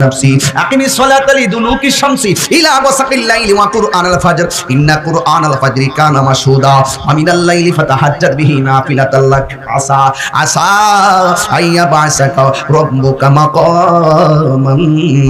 نفسي أقم الصلاة لدلوك الشمس إلى غسق الليل وقرآن الفجر إن قرآن الفجر كان مشهودا ومن الليل فتهجد به نافلة لك عسى أن يبعثك ربك مقاما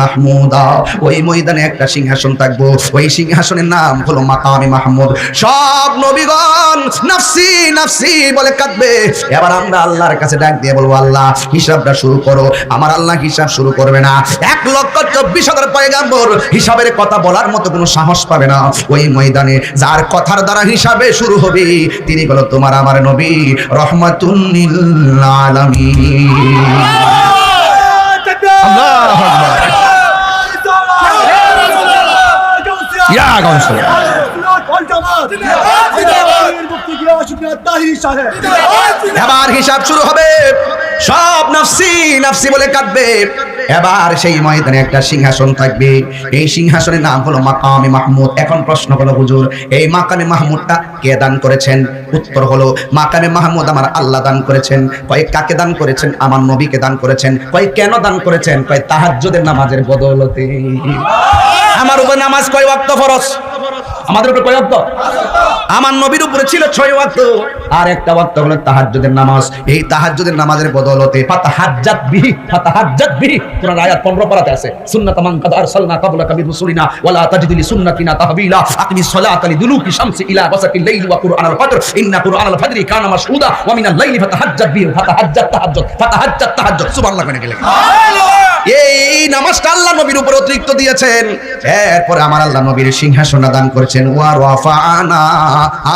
محمودا ওই ময়দানে একটা সিংহাসন থাকবে ওই সিংহাসনের নাম হলো মাকামে মাহমুদ সব নবীগণ নফসি নফসি বলে কাঁদবে এবার আমরা আল্লাহর কাছে ডাক দিয়ে বলবো আল্লাহ হিসাবটা শুরু করো আমার আল্লাহ হিসাব শুরু করবে না 1,24,000 পয়গম্বর হিসাবের কথা বলার মতো কোনো সাহস পাবে না ওই ময়দানে যার কথার দ্বারা হিসাবে শুরু হবে তিনি হলো তোমার আমার নবী রহমাতুল লিল আলামিন আল্লাহু আকবার ইয়া গাউসে এবার হিসাব শুরু হবে সব নফসি নফসি বলে কাঁদবে এবার সেই ময়দানে একটা সিংহাসন থাকবে এই সিংহাসনের নাম হলো মাকামে মাহমুদ এখন প্রশ্ন হলো হুজুর এই মাকামে মাহমুদটা কে দান করেছেন উত্তর হলো মাকামে মাহমুদ আমার আল্লাহ দান করেছেন কয় কাকে দান করেছেন আমার নবীকে দান করেছেন কয় কেন দান করেছেন কয় তাহাজ্জুদের নামাজের বদৌলতে আমার উপর নামাজ কয় ওয়াক্ত ফরজ আমাদের উপর কয় ওয়াক্ত আমার নবীর উপরে ছিল 6 ওয়াক্ত আর একটা ওয়াক্ত হলো তাহাজ্জুদের নামাজ এই তাহাজ্জুদের নামাজের বদৌলতে ফাতাহাজ্জাত বিহি কোরআন আয়াত 15 পারাতে আছে সুন্নাতাম মান কাদ আরসালনা ক্বাবলাকা মির রাসূলিনা ওয়ালা তাজিদু লিসুন্নাতিনা তাহবিলা আকিমিস সালাতা লিদুলুকি শামসি ইলা গাসাকিল লাইলি ওয়া কুরআনাল ফাজর ইন্না কুরআনাল ফাজরি কানা মাশহুদা ওয়া মিনাল লাইলি ফাতাহাজ্জাত বিহি তাহাজ্জুদ সুবহানাল্লাহ কেন গেলে এই নামাজটা আল্লাহ নবীর উপর অতিরিক্ত দিয়েছেন এরপরে আমার আল্লাহ নবীর সিংহাসন দান করেছেন ওয়া রাফানা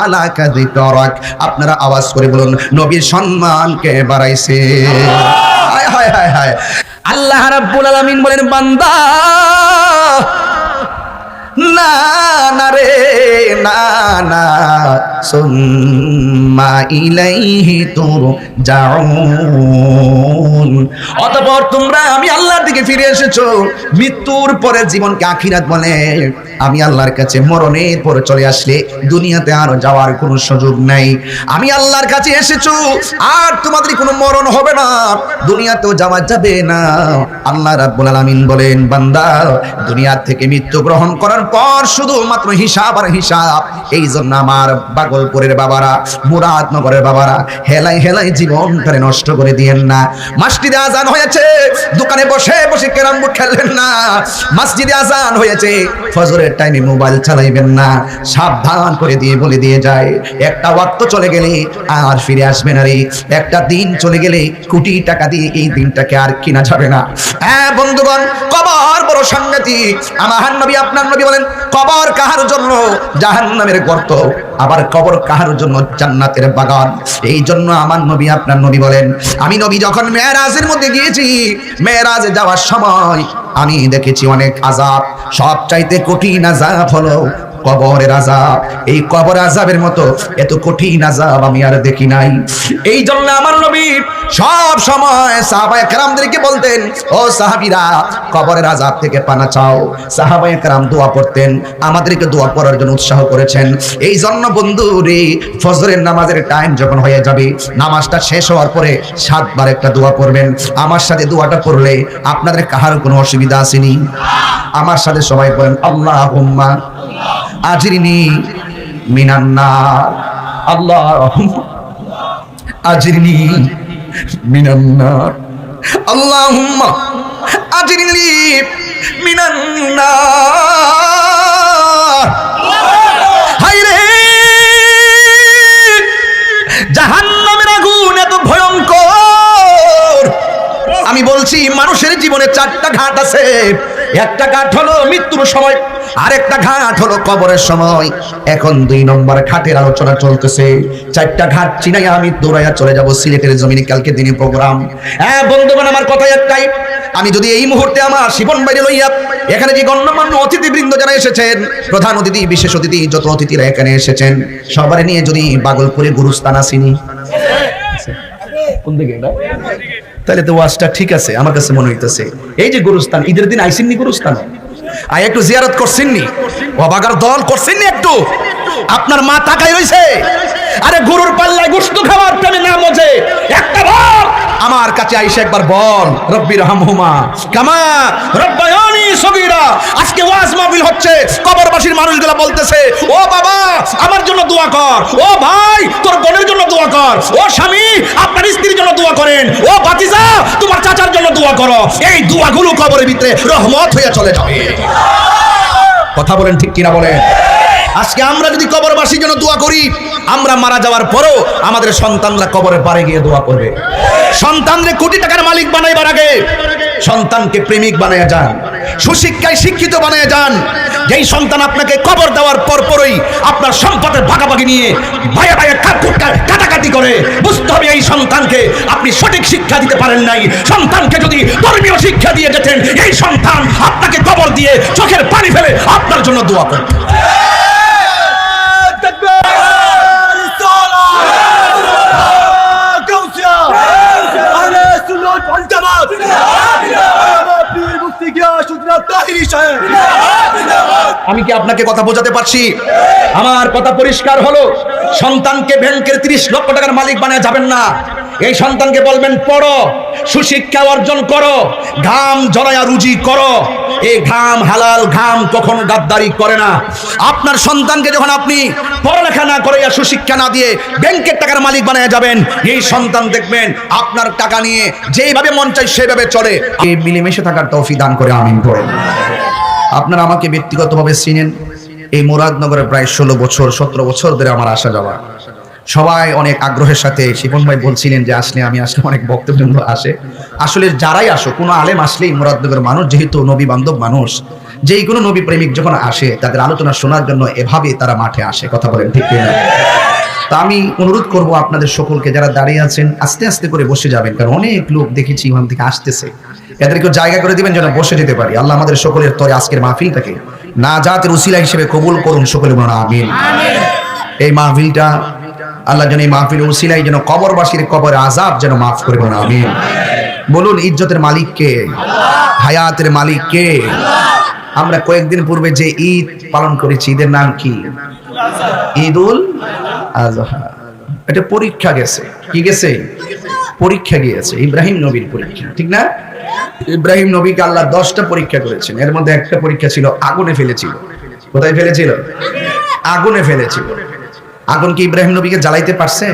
আলাকা যিকরাক আপনারা আওয়াজ করে বলুন নবীর সম্মানকে বাড়াইছে হায় হায় হায় হায় আল্লাহ রাব্বুল আলামিন বলেন বান্দা না না রে না না সুম্মা ইলাইহি তুরজাউন অতঃপর তোমরা আমি আল্লাহর দিকে ফিরে এসেছো মৃত্যুর পরে জীবনকে আখিরাত বলে আমি আল্লাহর কাছে মরণের পরে চলে আসলে দুনিয়াতে আর যাওয়ার কোনো সুযোগ নাই আমি আল্লাহর কাছে এসেছো আর তোমাদের কোনো মরণ হবে না দুনিয়াতেও যাওয়া যাবে না আল্লাহ রাব্বুল আলামিন বলেন বান্দা দুনিয়া থেকে মৃত্যু গ্রহণ করার পর শুধুমাত্র হিসাব আর হিসাব এই জন্য আমার বাগলপুরের বাবারা মুরাদনগরের বাবারা হেলাই হেলাই জীবনটারে নষ্ট করে দিয়েন না মসজিদে আজান হয়েছে দোকানে বসে বসে ক্যারাম বোর্ড খেলবেন না মসজিদে আজান হয়েছে ফজরের টাইমে মোবাইল চালাইবেন না সাবধান করে দিয়ে বলে দিয়ে যায় একটা ওয়াক্ত চলে গেলে আর ফিরে আসবে না রে একটা দিন চলে গেলে কোটি টাকা দিয়ে এই দিনটাকে আর কিনা যাবে না হ্যাঁ বন্ধুগণ কবর বড় সাংঘাতিক আমার নবী আপনার নবী বলেন কবর কাহার জন্য জাহান্নামের গর্ত আবার কবর কাহার জন্য জান্নাতের বাগান এই জন্য আমার নবী আপনার নবী বলেন আমি নবী যখন মেরাজের মধ্যে গিয়েছি মেরাজে যাওয়ার সময় আমি দেখেছি অনেক আযাব সবচাইতে কঠিন আযাব হলো কবরের আযাব এই কবর আযাবের মতো এত কঠিন আযাব আমি আর দেখি নাই এই জন্য আমার নবী সব সময় সাহাবায়ে কেরামদেরকে বলতেন ও সাহাবীরা কবরের আযাব থেকে পানা চাও সাহাবায়ে কেরাম দোয়া করতেন আমাদেরকে দোয়া করার জন্য উৎসাহ করেছেন এই জন্য বন্ধু রে ফজরের নামাজের টাইম যখন হয়ে যাবে নামাজটা শেষ হওয়ার পরে 7 বার একটা দোয়া করবেন আমার সাথে দোয়াটা করলে আপনাদের কাহার কোনো অসুবিধা আসেনি আমার সাথে সবাই বলেন আল্লাহুম্মা আজিরনি মিনান নার আল্লাহুম্মা আজিরনি মিনান নার আল্লাহুম্মা আজিরনি মিনান নার হায়রে জাহান্নামের আগুন এত ভয়ঙ্কর আমি বলছি মানুষের জীবনে 4টা ঘাট আছে একটা ঘাট হলো মৃত্যুর সময় আরেকটা ঘাট হলো কবরের সময় এখন 2 নম্বর ঘাটের আলোচনা চলতেছে 4টা ঘাট চিনাইয়া আমি দৌড়াইয়া চলে যাব সিলেটের জমিনে কালকে দিনে প্রোগ্রাম হ্যাঁ বন্ধুগণ আমার কথা একটাই আমি যদি এই মুহূর্তে আমার জীবন বাইরে লইয়া এখানে যে গণ্যমান্য অতিথিবৃন্দ যারা এসেছেন প্রধান অতিথি বিশেষ অতিথি যত অতিথিরা এখানে এসেছেন সবারে নিয়ে যদি বাগলপুরে গুরুস্থান আসিনি কোন দিকে তাহলে তো ওয়াজটা ঠিক আছে আমার কাছে মনে হইতেছে। এই যে গুরুস্থান, ঈদের দিন আইসিননি গুরুস্থান, একটু জিয়ারত করছেননি, অবাগার দল করছেননি একটু? আপনার মা তাকাই রইছে, আরে গরুর পাল্লায় গোশত খাওয়ার টাইমে না মজে একটা বার আমার কাছে আইসা একবার বল রব্বির হামহুমা কামা রব্বায়ানি সগীরা। আজকে ওয়াজ মাহফিল হচ্ছে, কবরবাসীর মানুষগুলো বলতেছে ও বাবা আমার জন্য দোয়া কর, ও ভাই তোর বোনের জন্য দোয়া কর, ও স্বামী আপনার স্ত্রীর জন্য দোয়া করেন, ও ভাতিজা তোমার চাচার জন্য দোয়া করো। এই দোয়াগুলো কবরের ভিতরে রহমত হয়ে চলে যাবে। কথা বলেন ঠিক কিনা বলেন? আজকে আমরা যদি কবরবাসীর জন্য দোয়া করি, আমরা মারা যাওয়ার পরও আমাদের সন্তানরা কবরের পারে গিয়ে দোয়া করবে। সন্তানরে কোটি টাকার মালিক বানাইবার আগে সন্তানকে প্রেমিক বানায়া যান, সুশিক্ষায় শিক্ষিত বানায়া যান। যেই সন্তান আপনাকে কবর দেওয়ার পরপরই আপনার সম্পদের ভাগাভাগি নিয়ে ভাইয়া ভাইয়া কাটাকাটি করে, বুঝতে হবে এই সন্তানকে আপনি সঠিক শিক্ষা দিতে পারেন নাই। সন্তানকে যদি ধর্মীয় শিক্ষা দিয়ে যেতেন, এই সন্তান আপনাকে কবর দিয়ে চোখের পানি ফেলে আপনার জন্য দোয়া করবে। আমি কি আপনাকে কথা বোঝাতে পারছি? আমার কথা পরিষ্কার হলো, সন্তানকে ব্যাংকের 30 লক্ষ টাকার মালিক বানায় যাবেন না। এই সন্তানকে বলবেন পড়ো, সুশিক্ষা অর্জন করো, ঘাম জড়ায়া রুজি করো। এই ঘাম হালাল, ঘাম কখনো গাদ্দারি করে না। আপনার সন্তানকে যখন আপনি পড়ালেখা না করে সুশিক্ষা না দিয়ে ব্যাংকের টাকার মালিক বানায় যাবেন, এই সন্তান দেখবেন আপনার টাকা নিয়ে যেভাবে মন চাই সেভাবে চলে। এই মিলেমিশে থাকার তৌফিক দান করে আমিন বলেন। আপনারা আমাকে ব্যক্তিগতভাবে চিনেন। এই মুরাদনগরে প্রায় 16 বছর 17 বছর ধরে আমার আসা যাওয়া। সবাই অনেক আগ্রহের সাথে, শিপন ভাই বলছিলেন যে আমি আসলে অনেক বক্তবৃন্দ আসে। আসলে যারাই আসো, কোনো আলেম আসলেই মুরাদনগরের মানুষ যেহেতু নবী বান্ধব মানুষ, যেই কোনো নবী প্রেমিক যখন আসে তাদের আলোচনা শোনার জন্য এভাবে তারা মাঠে আসে। কথা বলেন ঠিক কিনা? তা আমি অনুরোধ করব আপনাদের সকলকে, যারা দাঁড়িয়ে আছেন আস্তে আস্তে করে বসে যাবেন, কারণ অনেক লোক দেখেছি ওখান থেকে আসতেছে, এদেরকে জায়গা করে দিবেন যেন বসে যেতে পারি। আল্লাহ আমাদের সকলের তরে আজকের মাহফিলটাকে নাজাতের উসিলা হিসেবে কবুল করুন, সকলে বলুন আমিন। এই মাহফিলটা আল্লাহ যেন, এই মাহফিলের উসিলাই যেন কবরবাসীর কবর আযাব যেন মাফ করে, বলুন আমিন। বলুন ইজ্জতের মালিক কে? হায়াতের মালিক কে? আমরা কয়েকদিন পূর্বে যে ঈদ পালন করেছি, ঈদের নাম কি? ঈদুল আযহা। এটা পরীক্ষা গেছে, কি গেছে? পরীক্ষা গিয়েছে, ইব্রাহিম নবীর পরীক্ষা, ঠিক না? ইব্রাহিম নবীকে আল্লাহ 10টা পরীক্ষা করেছেন। এর মধ্যে একটা পরীক্ষা ছিল আগুনে ফেলেছিল। কোথায় ফেলেছিল? আগুনে ফেলেছিল। আগুন কি ইব্রাহিম নবীকে জ্বালাইতে পারছে?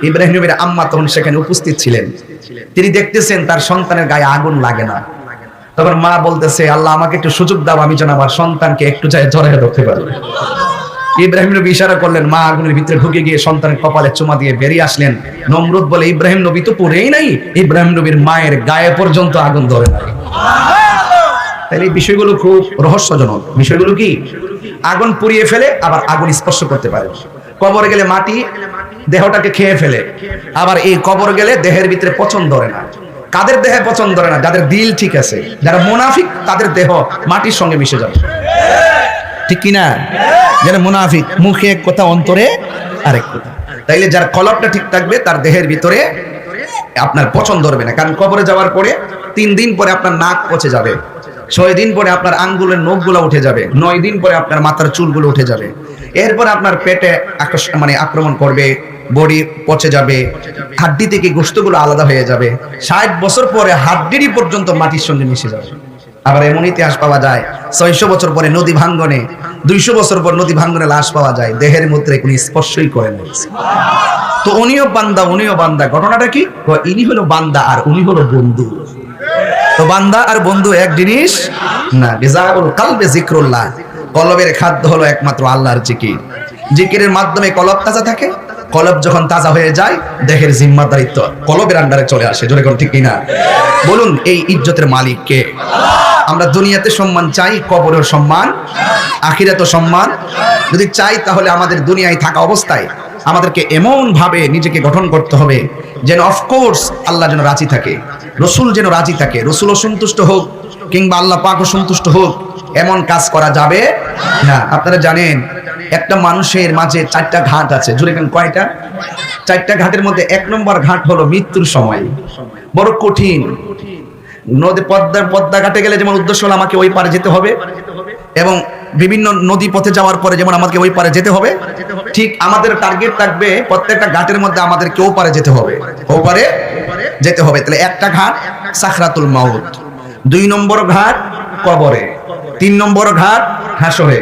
ইব্রাহিম নবীর আম্মা তখন সেখানে উপস্থিত ছিলেন। তিনি দেখতেছেন তার সন্তানের গায়ে আগুন লাগে না। তখন মা বলতেছে, আল্লাহ আমাকে একটু সুযোগ দাও, আমি যেন আমার সন্তানকে একটু যায় জড়ায় ধরতে পারি। ইব্রাহিম নবী ইশারা করলেন, মা আগুনের ভিতরে ঢুকে গিয়ে সন্তানের কপালে চুমা দিয়ে বেরিয়ে আসলেন। নমরুদ বলে, ইব্রাহিম নবী তো পড়েই নাই, ইব্রাহিম নবীর মায়ের গায়ে পর্যন্ত আগুন ধরে নাই। তাহলে এই বিষয়গুলো খুব রহস্যজনক। বিষয়গুলো কি? আগুন পুড়িয়ে ফেলে, আবার আগুন স্পর্শ করতে পারে। কবরে গেলে মাটি দেহটাকে খেয়ে ফেলে, আবার এই কবর গেলে দেহের ভিতরে পচন ধরে না। কাদের দেহে পচন ধরে না? যাদের দিল ঠিক আছে, যারা মুনাফিক তাদের দেহ মাটির সঙ্গে মিশে যাবে, ঠিক কিনা? যারা মুনাফিক, মুখে এক কথা অন্তরে আরেক কথা। তাইলে যার কলবটা ঠিক থাকবে তার দেহের ভিতরে আপনার পচন ধরবে না। কারণ কবরে যাওয়ার পরে 3 দিন পরে আপনার নাক পচে যাবে, 6 দিন পরে আপনার আঙ্গুলের নখগুলো উঠে যাবে, 9 দিন পরে আপনার মাথার চুলগুলো উঠে যাবে। এরপর আপনার পেটে আক্রমণ করবে, বডি পচে যাবে, হাড্ডি থেকে গোশতগুলো আলাদা হয়ে যাবে। 60 বছর পরে হাড্ডিরই পর্যন্ত মাটির সঙ্গে মিশে যাবে। আবার এমন ইতিহাস পাওয়া যায় 600 বছর পরে নদী ভাঙ্গনে, 200 বছর পর নদী ভাঙ্গনে লাশ পাওয়া যায়, দেহের মধ্যে কোনো স্পর্শই করে না। তো উনিও বান্দা। ঘটনাটা কি? ইনি হলো বান্দা আর উনি হলো বন্ধু। তো বান্দা আর বন্ধু এক জিনিস না। গিযাউল কলবে যিকরুল্লাহ, কলবের খাদ্য হলো একমাত্র আল্লাহর জিকির। জিকিরের মাধ্যমে কলব তাজা থাকে। কলব যখন তাজা হয়ে যায়, দেহের জিম্মাদারিত্ব কলবের আন্ডারে চলে আসে। জোরে কোন ঠিক কিনা? বলুন এই ইজ্জতের মালিক কে? আমরা দুনিয়াতে সম্মান চাই, কবরেও সম্মান, আখিরাতেও সম্মান যদি চাই, তাহলে আমাদের দুনিয়ায় থাকা অবস্থায় আমাদেরকে এমন ভাবে নিজেকে গঠন করতে হবে যেন অফকোর্স আল্লাহ যেন রাজি থাকে, রসুল যেন রাজি থাকে, রসুলও সন্তুষ্ট হোক কিংবা আল্লাহ পাকও সন্তুষ্ট হোক, এমন কাজ করা যাবে না। আপনারা জানেন একটা মানুষের মাঝে 4টা ঘাট আছে, জুড়ে কেন কয়টা? 4টা ঘাটের মধ্যে 1 নম্বর ঘাট হলো মৃত্যুর সময়। বড় কঠিন। নদী পদ্মা ঘাটে গেলে যেমন উদ্দেশ্য হলো আমাকে ওই পারে যেতে হবে, এবং বিভিন্ন নদী পথে যাওয়ার পরে যেমন আমাকে ওই পারে যেতে হবে, ঠিক আমাদের টার্গেট থাকবে প্রত্যেকটা ঘাটের মধ্যে আমাদের কেউ পারে যেতে হবে, ও পারে যেতে হবে। তাহলে একটা ঘাট সাকরাতুল মাউত, 2 নম্বর ঘাট কবরে, 3 নম্বর ঘাট হাসরে,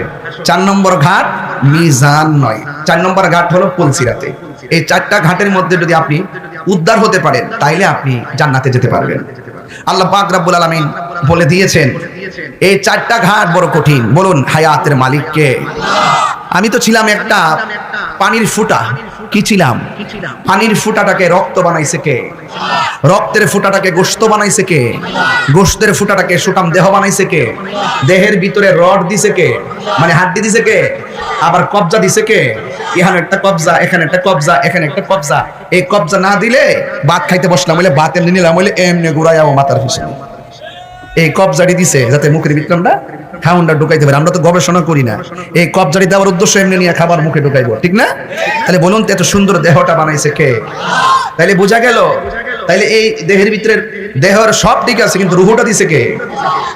4 নম্বর ঘাট মিজান নয়, 4 নম্বর ঘাট হলো পুলসিরাতে। এই 4টা ঘাটের মধ্যে যদি আপনি উদ্ধার হতে পারেন তাইলে আপনি জান্নাতে যেতে পারবেন। আল্লাহ পাক রব্বুল আলামিন বলে দিয়েছেন এই 4টা ঘাট বড় কঠিন। বলুন হায়াতের মালিক কে? আমি তো ছিলাম একটা পানির ফুটা। কি ছিলাম? পানির ফুটাটাকে রক্ত বানাইছে কে? রক্তের ফুটাটাকে গোশত বানাইছে কে? গোশতের ফুটাটাকে সুটাম দেহ বানাইছে কে? দেহের ভিতরে রড দিছে কে? মানে হাড্ডি দিছে কে? আবার কবজা দিছে কে? এখানে একটা কবজা, এখানে একটা কবজা, এখানে একটা কবজা। এই কবজা না দিলে ভাত খাইতে বসলাম হইলে ভাত এমনি নিলাম হইলে এমনি ঘুরাইয়া মাথার পিছনে এই কবজাটি দিছে যাতে মুখের ভিতরে আমরা খাউনটা ঢুকাইতে পারি। আমরা তো গবেষণা করি না, এই কবজাটি দেওয়ার উদ্দেশ্য এমনি নিয়ে খাবার মুখে ঢুকাইবো, ঠিক না? তাহলে বলুন তো এত সুন্দর দেহটা বানাইছে কে? তাইলে বোঝা গেল, তাইলে এই দেহের ভিতরে দেহের সব ঠিক আছে কিন্তু রুহটা দিছে কে?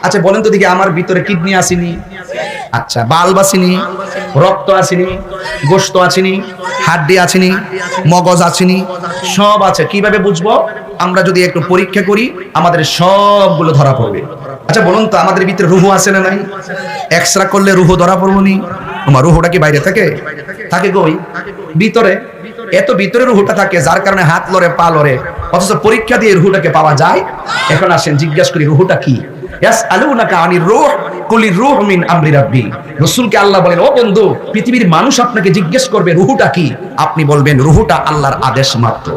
আচ্ছা বলেন তো দেখি, আমার ভিতরে কিডনি আসেনি, আচ্ছা বাল্ব আসেনি, রক্ত আসেনি, গোশত আসেনি, হাড্ডি আসেনি, মগজ আসেনি, সব আছে। কিভাবে বুঝবো? আমরা যদি একটু পরীক্ষা করি আমাদের সবগুলো ধরা পড়বে। আচ্ছা বলুন তো আমাদের ভিতরে রুহ আছে না নাই? এক্সরা করলে রুহ ধরা পড়বো নি? আমার রুহটা কি বাইরে থাকে? থাকে কই? ভিতরে। এত ভিতরে রুহটা থাকে যার কারণে হাত লড়ে পা লড়ে, অথচ পরীক্ষা দিয়ে রুহটাকে পাওয়া যায়। এখন আসেন জিজ্ঞাসা করি রুহটা কি? ইয়াসআলুনাকা আনির রূহ কুলির রূহ মিন আমরি রাব্বি। রাসূলকে আল্লাহ বলেন, ও বন্ধু, পৃথিবীর মানুষ আপনাকে জিজ্ঞেস করবে রুহটা কি, আপনি বলবেন রুহটা আল্লাহর আদেশ মাত্র।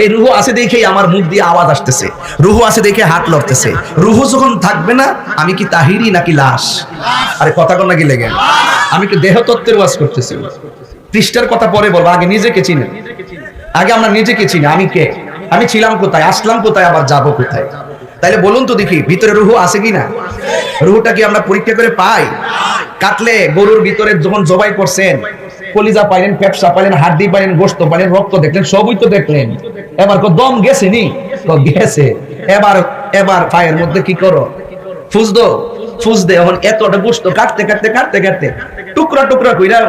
এই রুহ আছে দেখেই আমার মুখ দিয়ে আওয়াজ আসতেছে, রুহ আছে দেখে হাত লড়তেছে। রুহ যখন থাকবে না, আমি কি তাহিরি নাকি লাশ? আরে কথা কোন নাকি লেগে, আমি কি দেহ তত্ত্বের ওয়াজ করতেছি? পৃষ্ঠার কথা পরে বলবো, আগে নিজেকে চিনি। আগে আমরা নিজেকে চিনি, আমি কে, আমি ছিলাম কোথায়, আসলাম কোথায়, আবার যাবো কোথায়। তাইলে বলুন তো দেখি ভিতরে রুহ আছে কিনা? রুহটা কি আমরা পরীক্ষা করে পাই? কাটলে গরুর ভিতরে যখন জবাই করছেন, কলিজা পাইলেন, পেপসা পাইলেন, হাড্ডি পাইলেন, গোশত পাইলেন, রক্ত দেখলেন, সবই তো দেখলেন। এবার দম গেছে নি? গেছে। এবার পায়ের মধ্যে কি করো? ফুস দো, ফুস দে। এখন এতটা গোশত কাটতে কাটতে কাটতে কাটতে টুকরা টুকরা কইরা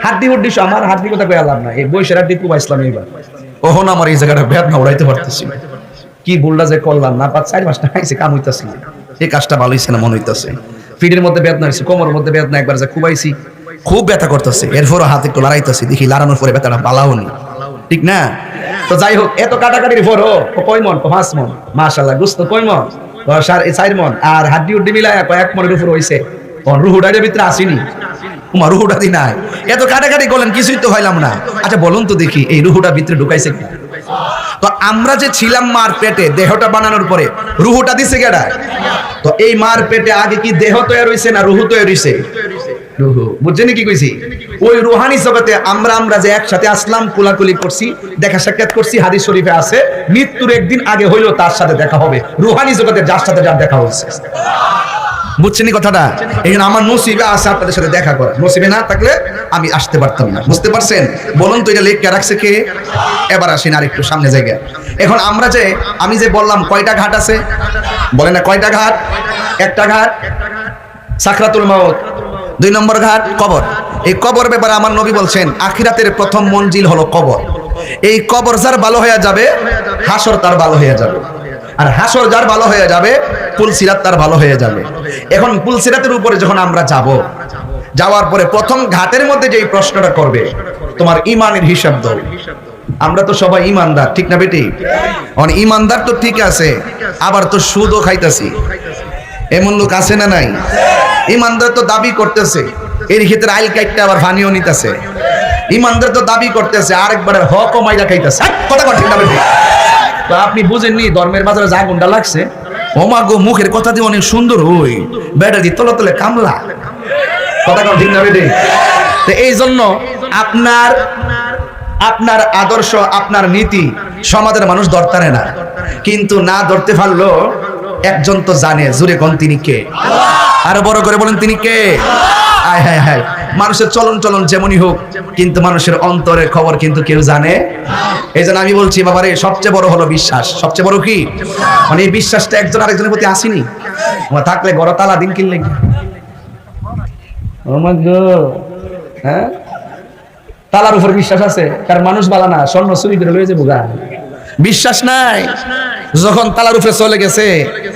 হাড্ডি উড্ডি, আমার হাড্ডি কথা কই আলাম না, এই বৈশের হাড্ডি খুব ইসলাম। এবার ওহন আমার এই জায়গাটা বেদনা উড়াইতে পারতেছি, কি ভুলটা যে করলাম না। 4-5টা খাইছে, কাম হইতাছে না, এই কাজটা ভালো হইছে না মনে হইতাছে। ফিটের মধ্যে বেদনা হইছে, কোমরের মধ্যে বেদনা, একবার যে খুবাইছি খুব ব্যথা করতেছে, এরপরও হাত একটু লড়াইতেছি, দেখি লাড়ানোর পরে ব্যথাটা বালাও নি, ঠিক না? তো যাই হোক, এত কাটাকাটির পরও কয় মন? 5 মন। মাশাআল্লাহ। গোশত কয় মন? 4 মন। আর হাড্ডি উড্ডি মিলায় 1 মনের উপর হইছে। রুহুটার ভিতরে আসেনি, তোমার রুহুটা দি নাই। এত কাটাকাটি করলেন, কিছুই তো হইলাম না। আচ্ছা বলুন তো দেখি এই রুহুটার ভিতরে ঢুকাইছে কি? তো আমরা যে ছিলাম মার পেটে, দেহটা বানানোর পরে রুহুটা দিছে কেডা? তো এই মার পেটে আগে কি দেহ তৈরি হইছে না রুহু তৈরি হইছে? রুহু। বুঝছেন কি কইছি? ওই রুহানি জগতে আমরা যে একসাথে আসলাম, কোলাকুলি করছি, দেখা সাক্ষাৎ করছি, হাদিস শরীফে আছে মৃত্যুর একদিন আগে হইলো তার সাথে দেখা হবে। রুহানি জগতে যার সাথে যার দেখা হচ্ছে, বুঝছেন কথাটা? এই জন্য আমার নসিবে আছে আপনাদের সাথে দেখা করা, নসিবে না থাকলে আমি আসতে পারতাম না। বুঝতে পারছেন? বলুন তো এটা লেখা রাখছে কে? এবার আসেন আর একটু সামনে জায়গা। এখন আমরা যে আমি যে বললাম কয়টা ঘাট আছে, বলে না কয়টা ঘাট? একটা ঘাট সাকরাতুল মাউত, 2 নম্বর ঘাট কবর। এই কবর ব্যাপারে আমার নবী বলছেন আখিরাতের প্রথম মঞ্জিল হলো কবর। এই কবর যার ভালো হয়ে যাবে, হাসর তার ভালো হয়ে যাবে। আর হাসর যার ভালো হয়ে যাবে, পুলসিরাত তার ভালো হয়ে যাবে। এখন পুলসিরাতের উপরে যখন আমরা যাব, যাওয়ার পরে প্রথম ঘাটের মধ্যে যেই প্রশ্নটা করবে, তোমার ইমানের হিসাব দাও। আমরা তো সবাই ইমানদার, ঠিক না বেটি? ইমানদার তো ঠিক আছে, আবার তো সুদও খাইতেছি, এমন লোক আছে না নাই? ইমানদার তো দাবি করতেছে, এর ক্ষেত্রে আইল কাইটটা আবার ফানিও নিতেছে। ইমানদার তো দাবি করতেছে, আরেকবার হক ও মাইরা খাইতেছে। কথা কথা ঠিক না বেটি? তো আপনি বুঝেননি ধর্মের বাজারে যা গুন্ডা লাগছে। ওমা গো, মুখের কথা দিয়ে অনেক সুন্দর হই, বেটা দি তলে তলে কামলা। কথা কথা ঠিক না বেটি? তো এই জন্য আপনার আদর্শ, আপনার নীতি সমাজের মানুষ ধরতে না, কিন্তু না ধরতে পারলো একজন তো জানে। জোরে কোন তিনি কে? আরো বড় করে বলেন তিনি কে? হায় হায় হায়, মানুষের চলন চলন যেমনই হোক, কিন্তু মানুষের অন্তরের খবর কিন্তু কেউ জানে। এই জন্য আমি বলছি বাবারে, সবচেয়ে বড় হলো বিশ্বাস। সবচেয়ে বড় কি? মানে এই বিশ্বাসটা একজন আরেকজনের প্রতি আসেনি। আমার থাকলে গড় তালা দিন কিনলে হ্যাঁ, তালার উপর বিশ্বাস আছে, কারণ মানুষ বালা না, স্বর্ণ চুরি করে লয়ে যাবো গা। বিশ্বাস নাই, যখন তালার উপরে চলে গেছে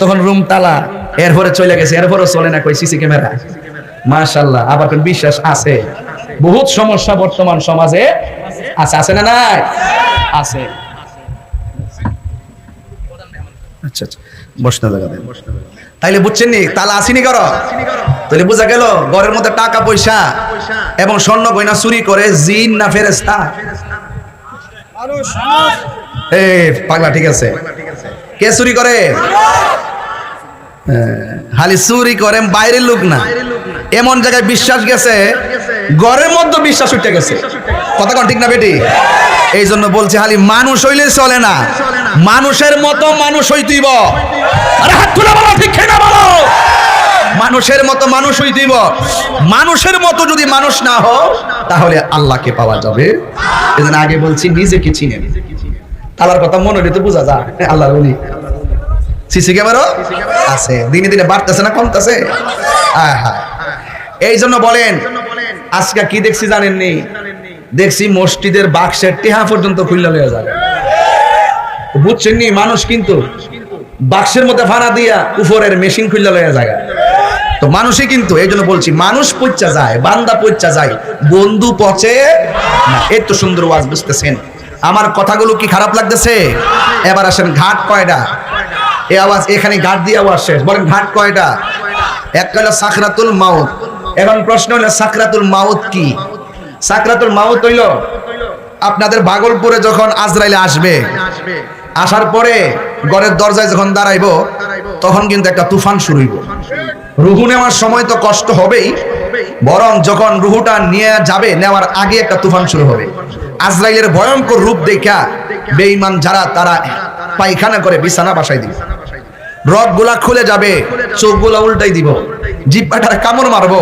তখন রুম তালা, এরপরে চলে গেছে, এরপরে চলে না কই সিসি ক্যামেরা। মাশাআল্লাহ, আবার বিশ্বাস আছে। বহুত সমস্যা বর্তমান সমাজে আছে, আছে না নাই? আছে। আচ্ছা আচ্ছা, বসনা জায়গা দেন। তাইলে বুঝছেন নি তালা আসেনি করো, তাহলে বোঝা গেল ঘরের মধ্যে টাকা পয়সা এবং স্বর্ণ গয়না চুরি করে জিন না ফেরেশতা? পাগলা, ঠিক আছে। কে চুরি করে? খালি চুরি করে বাইরের লোক না, এমন জায়গায় বিশ্বাস গেছে, ঘরের মধ্যে বিশ্বাস উঠে গেছে। কথা কোন ঠিক না বেটি? এই জন্য বলছে খালি মানুষ হইলে চলে না, মানুষের মতো মানুষ হইতেইব। আরে হাত তুলে বলো, ঠিক না বলো? মানুষের মতো মানুষ হইতেইব। মানুষের মতো যদি মানুষ না হও তাহলে আল্লাহকে পাওয়া যাবে। এজন্য আগে বলছি নিজেকে চিনেন। আল্লাহর কথা মনে হলে তো বোঝা যায় আল্লাহর ওলি। সিসি ক্যামেরা আছে, দিনে দিনে বাড়তেছে না কমতেছে? এই জন্য বলেন, আজকে কি দেখছি জানেননি? দেখছি মসজিদের বাক্সের টেহা পর্যন্ত খুললা লয়ে যাবে। বুঝছেন নি? মানুষ কিন্তু বাক্সের মধ্যে ভাড়া দিয়া উপরের মেশিন খুললা লয়ে যায়। তো মানুষই কিন্তু, এই জন্য বলছি মানুষ পচা যায়, বান্দা পচা যায়, বন্ধু পচে না। এই তো সুন্দর ওয়াজ, বুঝতেছেন? আমার কথাগুলো কি খারাপ লাগতেছে? এবার আসেন, ঘাট কয়টা? এই আওয়াজ এখানে ঘাট দিয়ে আওয়াজ শেষ। বলেন ঘাট কয়টা? একটা হলো সাকরাতুল মাউত। এখন প্রশ্ন হলো সাকরাতুল মাউত কি? সাকরাতুল মাউত হইল আপনাদের ভাগলপুরে যখন আজরাইল আসবে, আসার পরে ঘরের দরজায় যখন দাঁড়াইবো তখন কিন্তু একটা তুফান শুরু হইব। রুহু নেওয়ার সময় তো কষ্ট হবেই, বরং যখন রুহুটা নিয়ে যাবে, নেওয়ার আগে একটা তুফান শুরু হবে। আজরাইলের ভয়ঙ্কর রূপ দেখা বেঈমান যারা, তারা পায়খানা করে বিছানা বাসায় দিবে, রগগুলা খুলে যাবে, চোখগুলা উল্টাই দিব, জিহ্বাটার কামড় মারবো,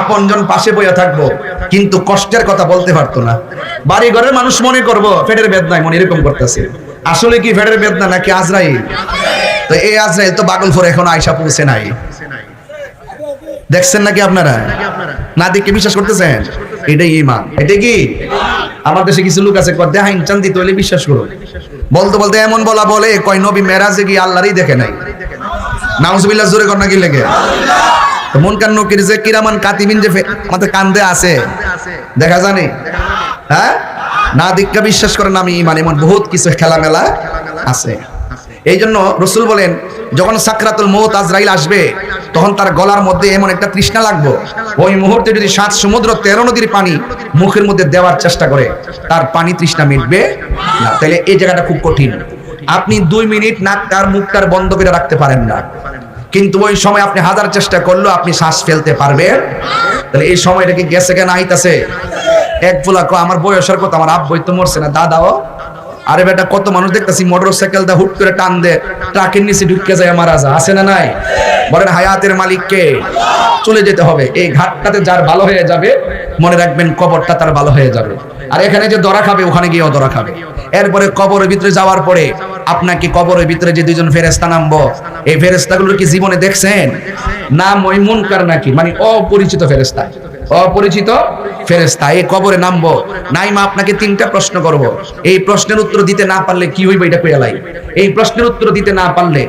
আপনজন পাশে বইয়া থাকবো, কিন্তু কষ্টের কথা বলতে পারতো না। বাড়ি ঘরের মানুষ মনে করবো পেটের বেদনায় মনে এরকম করতেছে। আসলে কি পেটের বেদনা নাকি আজরাইল? তো এই আজরাইল তো ভাগলপুরে এখন আয়সা পৌঁছে নাই। দেখছেন নাকি আপনারা? না দেখে বিশ্বাস করতেছেন? এটাই ঈমান। এটা কি? আমার দেশে কিছু লোক আছে দেখাইন চান্দি তৈলে বিশ্বাস করো। বলতে বলতে এমন বলা বলে, কয় নবী মেরাজে গিয়ে আল্লাহরই দেখে নাই। নাউজুবিল্লাহ, জোরে কর না কি লেগে? মুনকার নকির যে কিরামান কাতিবিন যে আমাদের কান্দে আছে, দেখা জানি? হ্যাঁ, না দীক্ষা বিশ্বাস করেন আমি ঈমান। এমন বহুত কিছু খেলামেলা আছে। এই জন্য রসুল বলেন, যখন সাকরাতুল মউত আজরাইল আসবে তখন তার গলার মধ্যে এমন একটা তৃষ্ণা লাগবে, ওই মুহূর্তে যদি 7 সমুদ্র 13 নদীর পানি মুখের মধ্যে দেওয়ার চেষ্টা করে, তার পানি তৃষ্ণা মিটবে না। তাহলে এই জায়গাটা খুব কঠিন। আপনি 2 মিনিট নাকটার মুখটার বন্ধ করে রাখতে পারেন না, কিন্তু ওই সময় আপনি হাজার চেষ্টা করলেও আপনি শ্বাস ফেলতে পারবেন। তাহলে এই সময়টা কি গেছে কেন আইতাছে? এক ফুলা কো আমার বয়সের কথা, আমার আব্বই তো মরছে না, দাদাও। আরে বেটা, কত মানুষ দেখতেছি মোটরসাইকেল দা হুট করে টান দে, ট্রাকের নিচে ঢুকে যায়, মারা যায়। আছে না নাই? বলেন হায়াতের মালিককে। চলে যেতে হবে। এই ঘাটটাতে যার ভালো হয়ে যাবে, মনে রাখবেন কবরটা তার ভালো হয়ে যাবে। আর এখানে যে দরা খাবে, ওখানে গিয়েও দরা খাবে। এরপরে কবরের ভিতরে যাওয়ার পরে আপনাকে কবরের ভিতরে যে 2জন ফেরেশতা নামবো, এই ফেরেশতাগুলো কি জীবনে দেখছেন? নাম ওই মুনকার নাকি, মানে অপরিচিত ফেরেশতা। অপরিচিত ফেরেশতা এই কবরে নামবো। নাইমা আপনাকে 3টা প্রশ্ন করব। এই প্রশ্নের উত্তর দিতে না পারলে কি হইবে এটা কইয়া লাই। এই প্রশ্নের উত্তর দিতে না পারলে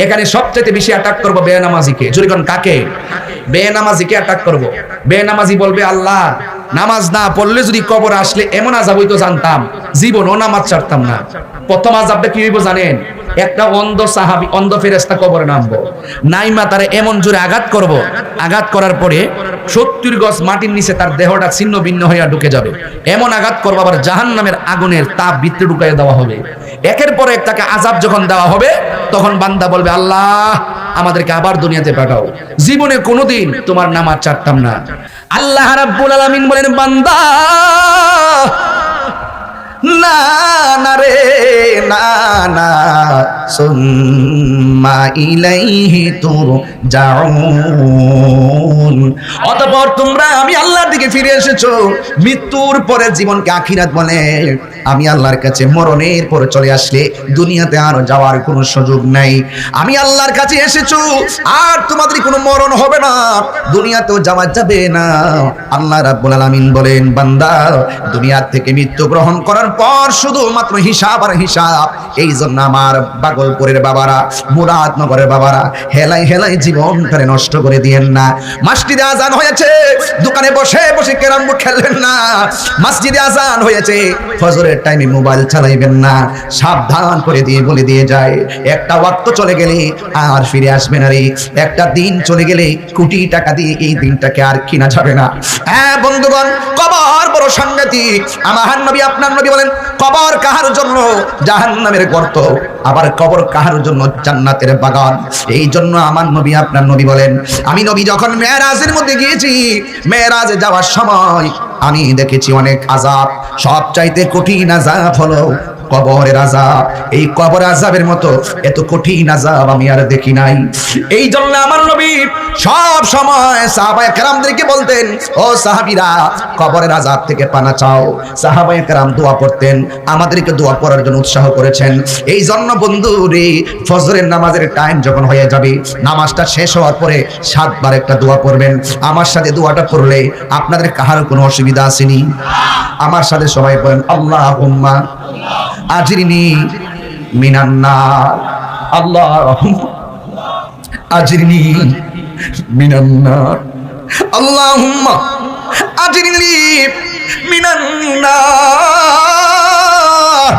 এখানে সবচেয়ে বেশি অ্যাটাক করব বেনামাজিকে। জোরে কোন কাকে? বেনামাজিকে অ্যাটাক করব। বেনামাজি বলবে, আল্লাহ, নামাজ না পড়লে যদি কবর আসলে এমন আযাব হইতো জানতাম, জীবনও নামাজ ছাড়তাম না। প্রথম আযাবটা কি হইব জানেন? একটা অন্ধ সাহাবী, অন্ধ ফেরেশতা কবরে নামবো। নাইমা তারে এমন জোরে আঘাত করব, আঘাত করার পরে 70 গজ মাটির নিচে তার দেহটা ছিন্ন ভিন্ন হইয়া ঢুকে যাবে। এমন আঘাত করবো আবার জাহান্নামের আগুনের তাপ ভিতরে ঢুকাইয়া দেওয়া হবে। একের পর এক তাকে আযাব যখন দেওয়া হবে, তখন বান্দা বলবে, আল্লাহ, আমাদেরকে আবার দুনিয়াতে পাঠাও, জীবনে কোনোদিন তোমার নামাজ ছাড়তাম না। আল্লাহ রাব্বুল আলামিন বলেন, বান্দা, না না রে না না সুম্মা ইলাইহি তুরজাউন। অতঃপর তোমরা আমি আল্লাহর দিকে ফিরে এসেছো। মৃত্যুর পরে জীবনকে আখিরাত বলে। আমি আল্লাহর কাছে মরণের পরে চলে আসলে দুনিয়াতে আর যাওয়ার কোনো সুযোগ নাই। আমি আল্লাহর কাছে এসেছো, আর তোমাদের কোনো মরণ হবে না, দুনিয়াতেও যাওয়া যাবে না। আল্লাহ রাব্বুল আলামিন বলেন, বান্দা দুনিয়ার থেকে মৃত্যু গ্রহণ করার পর শুধুমাত্র হিসাব আর হিসাব। এই জন্য আমার বাগলপুরের বাবারা, মুরাদনগরের বাবারা হেলাই হেলাই জীবনটারে নষ্ট করে দিয়েন না। মসজিদে আজান হয়েছে, দোকানে বসে বসে ক্যারাম বোর্ড খেলবেন না। মসজিদে আজান হয়েছে, ফজরের টাইমে মোবাইল চালাইবেন না। সাবধান করে দিয়ে বলে দিয়ে যায়, একটা ওয়াক্ত চলে গেলে আর ফিরে আসবে না রে। একটা দিন চলে গেলে কোটি টাকা দিয়ে এই দিনটাকে আর কিনা যাবে না। হ্যাঁ বন্ধুগণ, কবর বড় সাংঘাতিক। আমার নবী আপনার নবী বলেন, কবর কাহার জন্য জাহান্নামের গর্ত, আবার কবর কাহার জন্য জান্নাতের বাগান। এই জন্য আমার নবী আপনার নবী বলেন, আমি নবী যখন মেরাজের মধ্যে গিয়েছি, মেরাজে যাওয়ার সময় আমি দেখেছি অনেক আযাব। সবচাইতে কঠিন আযাব হলো কবরের আযাব। এই কবর আযাবের মতো এত কঠিন আযাব আমি আর দেখি নাই। এই জন্য আমার নবী সব সময় সাহাবায়ে কেরামদেরকে বলতেন, ও সাহাবীরা কবরের আযাব থেকে পানা চাও। সাহাবায়ে কেরাম দোয়া করতেন, আমাদেরকে দোয়া করার জন্য উৎসাহ করেছেন। এই জন্য বন্ধু রে, ফজরের নামাজের টাইম যখন হয়ে যাবে, নামাজটা শেষ হওয়ার পরে 7 বার একটা দোয়া করবেন। আমার সাথে দোয়াটা পড়লে আপনাদের কাহার কোনো অসুবিধা আসেনি? আমার সাথে সবাই বলেন, আল্লাহুম্মা আজরিনি মিনান নার, আল্লাহুম্মা আজরিনি মিনান নার, আল্লাহুম্মা আজরিনি মিনান নার।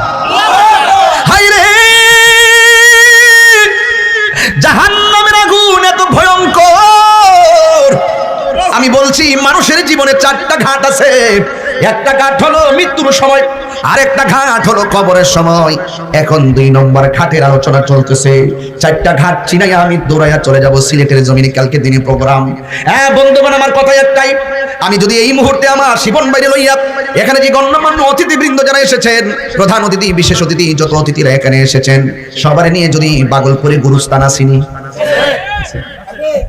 হায়রে জাহান্নামের আগুন এত ভয়ঙ্কর। আমি বলছি, মানুষের জীবনে 4টা ঘাট আছে। একটা ঘাট হলো মৃত্যুর সময়, আরেকটা ঘাট হলো কবরের সময়। এখন 2 নম্বর ঘাটের আলোচনা চলতেছে। 4টা ঘাট চিনাই আমি দৌড়াইয়া চলে যাব সিলেটের জমিনে, কালকে দিনে প্রোগ্রাম। হ্যাঁ বন্ধুগণ, আমার কথা একটাই, আমি যদি এই মুহূর্তে আমার জীবন বাইরে লইয়া এখানে যে গণ্যমান্য অতিথিবৃন্দ যারা এসেছেন, প্রধান অতিথি, বিশেষ অতিথি, যত অতিথিরা এখানে এসেছেন, সবারে নিয়ে যদি বাগলপুরে গুরুস্থান আসিনি,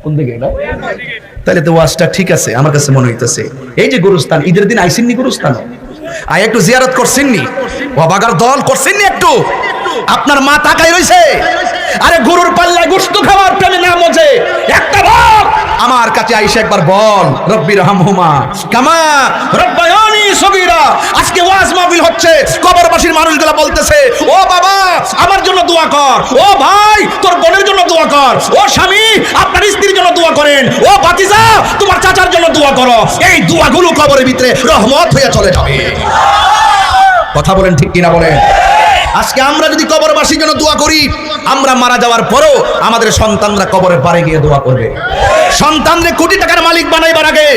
কোন দিকে এটা, তাহলে তো ওয়াজটা ঠিক আছে আমার কাছে মনে হইতেছে। এই যে গুরুস্থান, ঈদের দিন আইসিননি গুরুস্থান, আয় একটু জিয়ারত করছেননি, বাগার দল করছেননি একটু? আপনার মা তাকাই রইছে। আরে গরুর পাল্লায় গোশত খাওয়ার প্রেমে না মজে একটা ভাগ আমার কাছে আইসা একবার বল, রব্বি রহমহুমা কামা রব্বায়ানি সগীরা। আজকে ওয়াজ মাহফিল হচ্ছে, কবরবাসীর মানুষগুলো বলতেছে, ও বাবা আমার জন্য দোয়া কর, ও ভাই তোর বোনের জন্য দোয়া কর, ও স্বামী আপনার স্ত্রীর জন্য দোয়া করেন, ও ভাতিজা তোমার চাচার জন্য দোয়া করো। এই দোয়াগুলো কবরের ভিতরে রহমত হয়ে চলে যাবে। কথা বলেন ঠিক কিনা বলেন? আজকে আমরা যদি কবরবাসীর জন্য দোয়া করি, আমরা মারা যাওয়ার পরও আমাদের সন্তানরা কবরের পারে গিয়ে দোয়া করবে। সন্তানদের কোটি টাকার মালিক বানাইবার আগে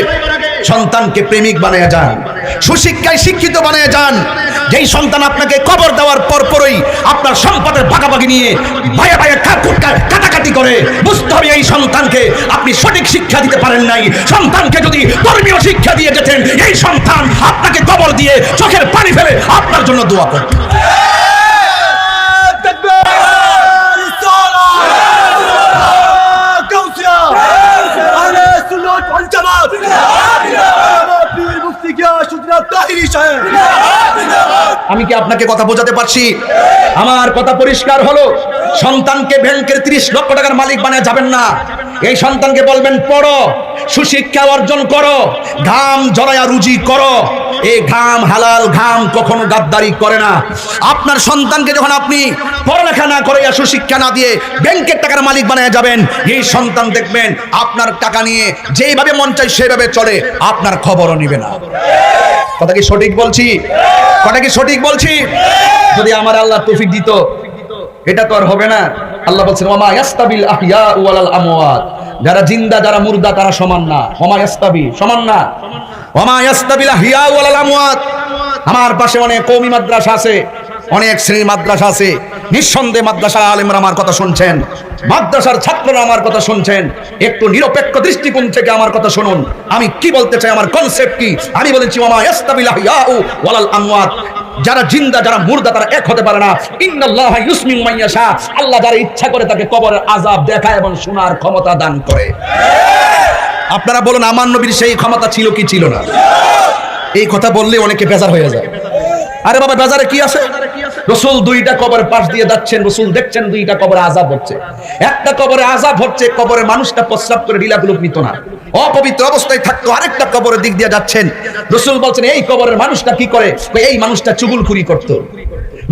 সন্তানকে প্রেমিক বানায়া যান, সুশিক্ষায় শিক্ষিত বানায়া যান। যেই সন্তান আপনাকে কবর দেওয়ার পরই আপনার সম্পদের ভাগাভাগি নিয়ে ভাইয়া ভাইয়া কাটাকাটি করে, বুঝতে হবে এই সন্তানকে আপনি সঠিক শিক্ষা দিতে পারেন নাই। সন্তানকে যদি ধর্মীয় শিক্ষা দিয়ে যেতেন, এই সন্তান আপনাকে কবর দিয়ে চোখের পানি ফেলে আপনার জন্য দোয়া করত। আমি কি আপনাকে কথা বোঝাতে পারছি? আমার কথা পরিষ্কার হলো, সন্তানকে ব্যাংকের 30 লক্ষ টাকার মালিক বানায় যাবেন না। এই সন্তানকে বলবেন পড়ো, সুশিক্ষা অর্জন করো, ঘাম জড়ায়া রুজি করো। এই ঘাম হালাল, ঘাম কখনো গাদ্দারি করে না। আপনার সন্তানকে যখন আপনি পড়ালেখা না করে, সুশিক্ষা না দিয়ে ব্যাংকের টাকার মালিক বানায় যাবেন, এই সন্তান দেখবেন আপনার টাকা নিয়ে যেভাবে মন চাই সেভাবে চলে, আপনার খবরও নিবে না। কথা কি সঠিক বলছি? কথা কি সঠিক বলছি? যদি আমার আল্লাহ তৌফিক দিত, এটা তো আর হবে না। আল্লাহ বলছেন, ওয়া মা ইয়াস্তাবিল আহইয়া ওয়াল আমওয়াত, যারা জিন্দা যারা মুর্দা তারা সমান না। ওয়া মা ইয়াস্তাবি সমান না, ওয়া মা ইয়াস্তাবিল আহইয়া ওয়াল আমওয়াত। আমার পাশে অনেক কওমি মাদ্রাসা আছে, অনেক শ্রেণী মাদ্রাসা আছে। নিঃসন্দেহে মাদ্রাসার আলেমরা আমার কথা শুনছেন, মাদ্রাসার ছাত্ররা আমার কথা শুনছেন। একটু নিরপেক্ষ দৃষ্টিকোণ থেকে আমার কথা শুনুন। আমি কি বলতে চাই, আমার কনসেপ্ট কি? আমি বলেছি ওয়া মা ইয়াস্তাবিল আহইয়া ওয়াল আমওয়াত, যারা জিন্দা যারা মুর্দা তারা এক হতে পারে না। ইন্নাল্লাহা ইউসমিউ মান ইয়াশা, আল্লাহ যারা ইচ্ছা করে তাকে কবরের আযাব দেখায় এবং শোনার ক্ষমতা দান করে। আপনারা বলুন আমার নবীর সেই ক্ষমতা ছিল কি ছিল না? এই কথা বললে অনেকে বেজার হয়ে যায়। আরে বাবা বেজারে কি আছে? রাসূল দুইটা কবরের পাশ দিয়ে যাচ্ছেন, রাসূল দেখছেন দুইটা কবরে আযাব হচ্ছে। একটা কবরে আযাব হচ্ছে, কবরের মানুষটা প্রস্রাব করে ঢিলাগুলো নিত না, অপবিত্র অবস্থায় থাকতো। আরেকটা কবরের দিক দিয়ে যাচ্ছেন, রাসূল বলছেন এই কবরের মানুষটা কি করে? এই মানুষটা চুগলখুরি করতো।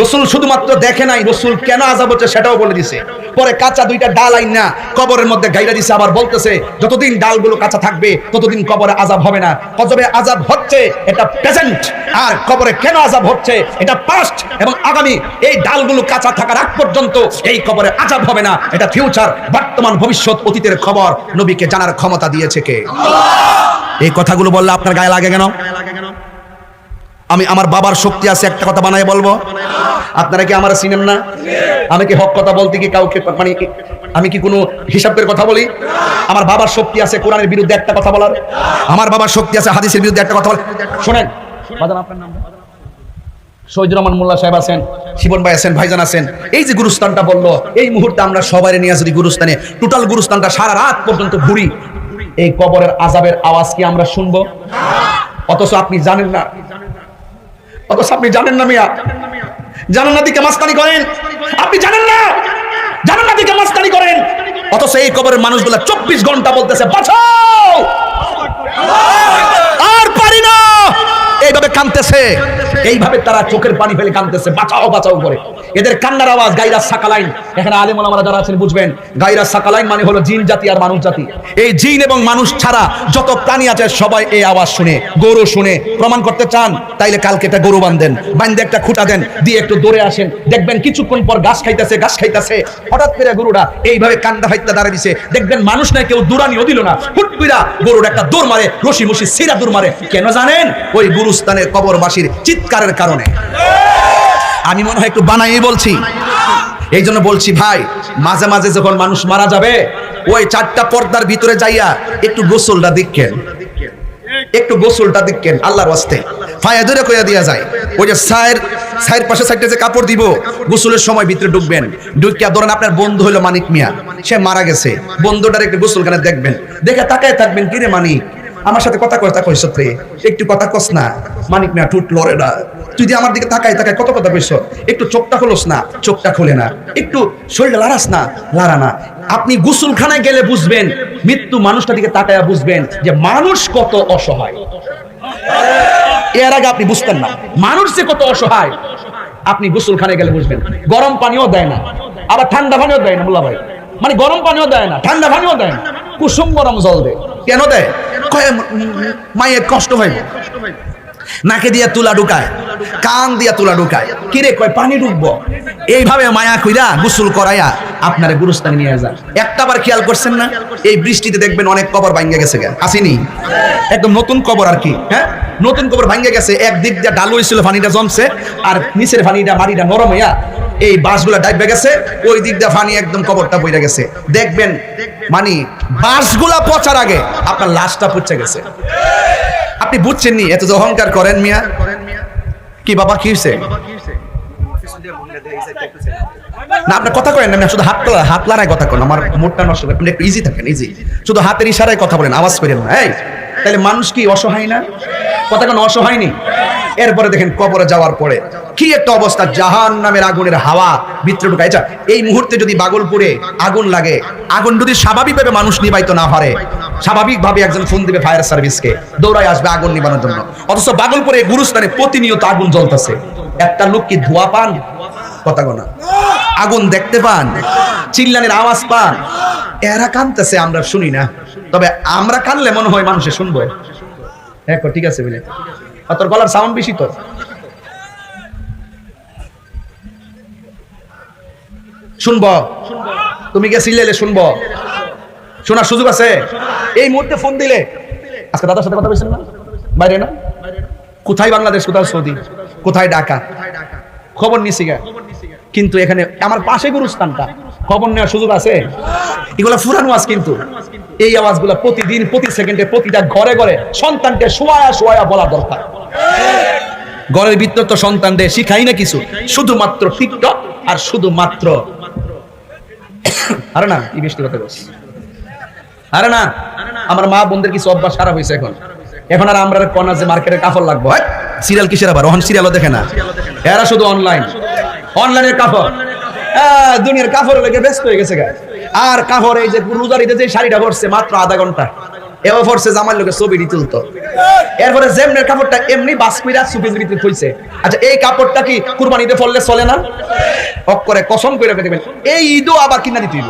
রাসূল শুধুমাত্র দেখে নাই, রাসূল কেন আযাব হচ্ছে সেটাও বলে দিয়েছে। পরে কাঁচা দুইটা ডাল আইনা কবরের মধ্যে গাইরা দিছে, আবার বলতেছে যতদিন ডালগুলো কাঁচা থাকবে ততদিন কবরে আযাব হবে না। কবরে আযাব হচ্ছে এটা প্রেজেন্ট, আর কবরে কেন আযাব হচ্ছে এটা পাস্ট এবং আগামী। এই ডালগুলো কাঁচা থাকার আগ পর্যন্ত এই কবরে আযাব হবে না, এটা ফিউচার, বর্তমান, ভবিষ্যৎ, অতীতের খবর নবীকে জানার ক্ষমতা দিয়েছে কে? আল্লাহ। এই কথাগুলো বললে আপনার গায়ে লাগে কেন? আমি আমার বাবার শক্তি আছে একটা কথা বানায় বলবো, আপনারা কি আমার চিনেন না? আমি কি হক কথা বলতে কি কাউকে মানে আমি কি কোনো হিসাবের কথা বলি? আমার বাবার শক্তি আছে কোরআনের বিরুদ্ধে একটা কথা বলার, আমার বাবার শক্তি আছে হাদিসের বিরুদ্ধে একটা কথা বলার। শুনেন বাজান, আপনার নাম শহীদুর রহমান মোল্লা সাহেব আছেন, শিবন ভাই আছেন, ভাইজান আছেন। এই যে গুরুস্থানটা বললো, এই মুহূর্তে আমরা সবাই নিয়ে যদি গুরুস্থানে টোটাল গুরুস্থানটা সারা রাত পর্যন্ত ঘুরি, এই কবরের আযাবের আওয়াজ কি আমরা শুনবো? অথচ আপনি জানেন না, অথচ আপনি জানেন না মিয়া, জানেন না দিকে মাস্তানি করেন, আপনি জানেন না, জানেন না দিকে মাস্তানি করেন। অথচ এই কবরের মানুষগুলো 24 ঘন্টা বলতেছে বাঁচাও, আর পারি না, এইভাবে কাঁদতেছে, এইভাবে তারা চোখের পানি ফেলে কাঁদতেছে, বাঁচাও বাঁচাও করে। এদের কান্নার আওয়াজ গায়রা সাকালাইন। এখানে আলেম ওলামারা যারা আছেন বুঝবেন, গায়রা সাকালাইন মানে হলো জিন জাতি আর মানুষ জাতি। এই জিন এবং মানুষ ছাড়া যত প্রাণী আছে সবাই এই আওয়াজ শুনে। গরু শুনে, প্রমাণ করতে চান তাইলে কালকে একটা গরু বাঁধেন, বাঁধে একটা খুঁটা দেন, দিয়ে একটু দৌড়ে আসেন, দেখবেন কিছুক্ষণ পর ঘাস খাইতেছে, ঘাস খাইতেছে, হঠাৎ করে গরুটা এইভাবে কান্দা ফাইতে দাঁড়িয়ে দিছে, দেখবেন মানুষ নাই কেউ দৌড়ানিও দিল না, হুট কইরা গরুর একটা দৌড় মারে, রশি মুশি সিরা দৌড় মারে। কেন জানেন? ওই গুরুস্থানের কবরবাসীর চিৎকারের কারণে। আমি মনে হয় একটু বানাই বলছি, এই জন্য বলছি ভাই, মাঝে মাঝে যখন মানুষ মারা যাবে ওই 4টা পর্দার ভিতরে যাইয়া একটু গোসলটা দেখেন, একটু গোসলটা দেখেন আল্লাহর ওয়াস্তে, ফায়া ধরে কইয়া দিয়া যায়। ওই যে সাইর পাশে সাইডে যে কাপড় দিব, গোসলের সময় ভিতরে ঢুকবেন, ঢুকিয়া ধরেন আপনার বন্ধু হলো মানিক মিয়া, সে মারা গেছে, বন্ধুটার একটু গোসলখানে দেখবেন, দেখে তাকায় থাকবেন, কিরে মানিক আমার সাথে কথা কইস রে, একটু কথা কস না। মানিক মিয়া ঠুট লড়ে না, তুই যে আমার দিকে তাকায় তাকায় কত কথা কইস, একটু চোখটা খোলস না, চোখটা খোলে না, একটু শরীরটা লাড়াস না, লাড়া না। আপনি গোসলখানায় গেলে বুঝবেন, মৃত্যু মানুষটা দিকে তাকায়া বুঝবেন যে মানুষ কত অসহায়। এর আগে আপনি বুঝতেন না মানুষ যে কত অসহায়, আপনি গোসলখানায় গেলে বুঝবেন। গরম পানিও দেয় না, আবার ঠান্ডা পানিও দেয় না মোল্লা ভাই, মানে গরম পানিও দেয় না, ঠান্ডা পানিও দেয় না, কুসুম গরম জল দেয়। কেন দেয়? মায়ের কষ্ট হয়, নাকে দিয়া তুলা ঢুকায়, কান দিয়া তুলা ঢুকায়, কিরে কয় পানি ঢুকবো, এইভাবে মায়া কইরা গোসল করাইয়া আপনারে গুরুস্থানে নিয়ে যায়। একটাবার খেয়াল করছেন না, এই বৃষ্টিতে দেখবেন অনেক কবর ভাঙ্গে গেছে, আসেনি? একদম নতুন কবর আর কি, হ্যাঁ নতুন কবর ভাঙ্গে গেছে, একদিক দিয়ে ডালু হয়েছিল, পানিটা জমছে, আর নিচের পানিটা মাটিটা নরম হইয়া এই বাঁশগুলা ডাইবে গেছে, ওই দিক দিয়ে পানি একদম কবরটা বইরা গেছে। দেখবেন মানে বাঁশগুলা পচার আগে আপনার লাশটা পচে গেছে। আপনি বুঝছেন নি? এত অহংকার করেন মিয়া। কি বাবা কি হয়েছে না? আপনার কথা করেন না, শুধু হাত লড়াই কথা করেন, আমার মুডটা নষ্ট করেন, একটু ইজি থাকেন, ইজি, শুধু হাতের ইশারায় কথা বলেন, আওয়াজ করেন না। এই তাহলে মানুষ কি অসহায় না? কথা কোনো অসহায় নেই। এরপরে দেখেন কবরে যাওয়ার পরে কি একটা অবস্থা, জাহান্নামের আগুনের হাওয়া ভিতরে ঢুকায়। এই মুহূর্তে যদি বাগলপুরে আগুন লাগে, আগুন যদি স্বাভাবিকভাবে মানুষ নিবাইতে না পারে, স্বাভাবিকভাবে একজন ফোন দিবে ফায়ার সার্ভিসকে, দৌড়ায় আসবে আগুন নিবানোর জন্য, অথচ বাগলপুরে গুরুস্থানে প্রতিনিয়ত আগুন জ্বলতেছে। একটা লোক কি ধোঁয়া পান? কথা গোনা আগুন দেখতে পান, চিল্লানের আওয়াজ পান, এরা কাঁদতেছে আমরা শুনি না, তবে আমরা কানলে মনে হয় মানুষে শুনবো। হ্যাঁ ঠিক আছে বলে, তোর গলার সাউন্ড বেশি তো, শুনবো, তুমি কে চিল্লাইলে শুনবো, শোনার সুযোগ আছে। এই মুহূর্তে ফোন দিলে, আজকে দাদার সাথে কথা বলছেন না, বাইরে না, কোথায় বাংলাদেশ, কোথায় সৌদি, কোথায় ঢাকা, খবর নিছি গা, কিন্তু এখানে আমার পাশে গুরুস্থানটা, খবর নেওয়ার সুযোগ আছে? এগুলা ফুরানো আওয়াজ, কিন্তু এই আওয়াজগুলা প্রতিদিন প্রতি সেকেন্ডে প্রতিটা ঘরে ঘরে সন্তানকে শোয়া বলা দরকার। ঘরের ভিতর তো সন্তানদের শিখাই না কিছু, শুধুমাত্র টিকটক আর শুধুমাত্র আরে না কি বৃষ্টি কথা বলছি, আরে না আমার মা বোনদের কিছু অভ্যাস খারাপ হয়েছে এখন আর আমরা কোনা যে মার্কেটে কাপড় লাগবো, সিরিয়াল কিসের আবার ওহন সিরিয়ালও দেখে না, এরা শুধু অনলাইনের কাপড়, দুনিয়ার কাপড় লেগে ব্যস্ত হয়ে গেছে। আর কাপড় এই যে রোজারিতে যে শাড়িটা পরছে মাত্র আধা ঘন্টা, এও পরছে জামার লোকে ছবি তুলতো, এরপরে যেমনের কাপড়টা এমনি বাসকুইরা সুপিজরিতে থইছে। আচ্ছা এই কাপড়টা কি কুরবানিতে পরলে চলে না? অক্ষরে কসম করে দেবেন এই ঈদও আবার কিনা দিতে হইব।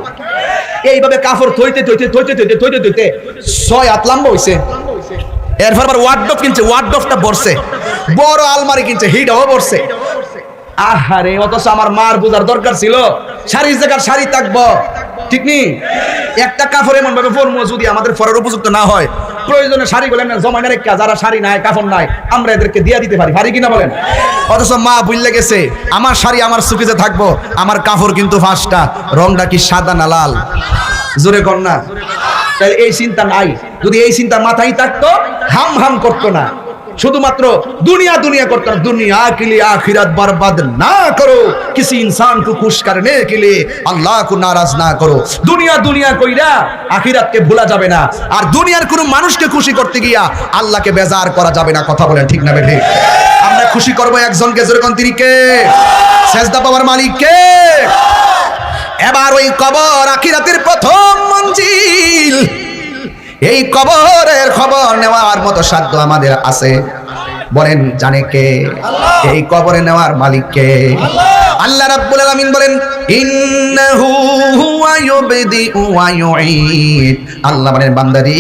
এইভাবে কাপড় থইতে থইতে থইতে থইতে থইতে থইতে 6 হাত লম্বা হইছে। এরপর আবার ওয়ার্ডরোব কিনছে, ওয়ার্ডরোবটা বড়ছে, বড় আলমারি কিনছে, হিটাও বড়ছে। আহারে অথচ আমার মার বোঝার দরকার ছিল শাড়ির জায়গার শাড়ি থাকবো, ঠিক নি? একটা কাপড় এমন ভাবে পরবো যদি আমাদের পরার উপযুক্ত না হয়, প্রয়োজনে শাড়ি বলেন জমা না রেখা, যারা শাড়ি নাই কাপড় নাই আমরা এদেরকে দিয়ে দিতে পারি, পারি কিনা বলেন? অথচ মা ভুলে গেছে আমার শাড়ি আমার সুকিতে থাকবো, আমার কাপড় কিন্তু 5টা, রংটা কি সাদা না লাল? জোরে কর না। তাহলে এই চিন্তা নাই, যদি এই চিন্তা মাথায় থাকতো হাম হাম করতো না, শুধুমাত্র দুনিয়া দুনিয়া করতে না, দুনিয়া के लिए आखिरत बर्बाद ना करो, किसी इंसान को खुश करने के लिए अल्लाह को नाराज ना करो। দুনিয়া দুনিয়া কইরা আখিরাতকে ভোলা যাবে না, আর দুনিয়ার কোনো মানুষকে খুশি করতে গিয়া আল্লাহকে বেজার করা যাবে না। কথা বলেন ঠিক না বেঠি? আমরা খুশি করব একজনকে, যেরকম তিনি কে? সেজদা পাওয়ার মালিক কে? এবার ওই কবর আখিরাতের প্রথম মঞ্জিল, এই কবরের খবর নেওয়ার মতো সাধ্য আমাদের আছে? বলেন জানে কে? এই কবরে নেওয়ার মালিক কে? আল্লাহ রাব্বুল আলামিন বলেন ইন্নাহু হুয়া ইউবদিউ ওয়া ইউঈদ। আল্লাহ বলেন বান্দারি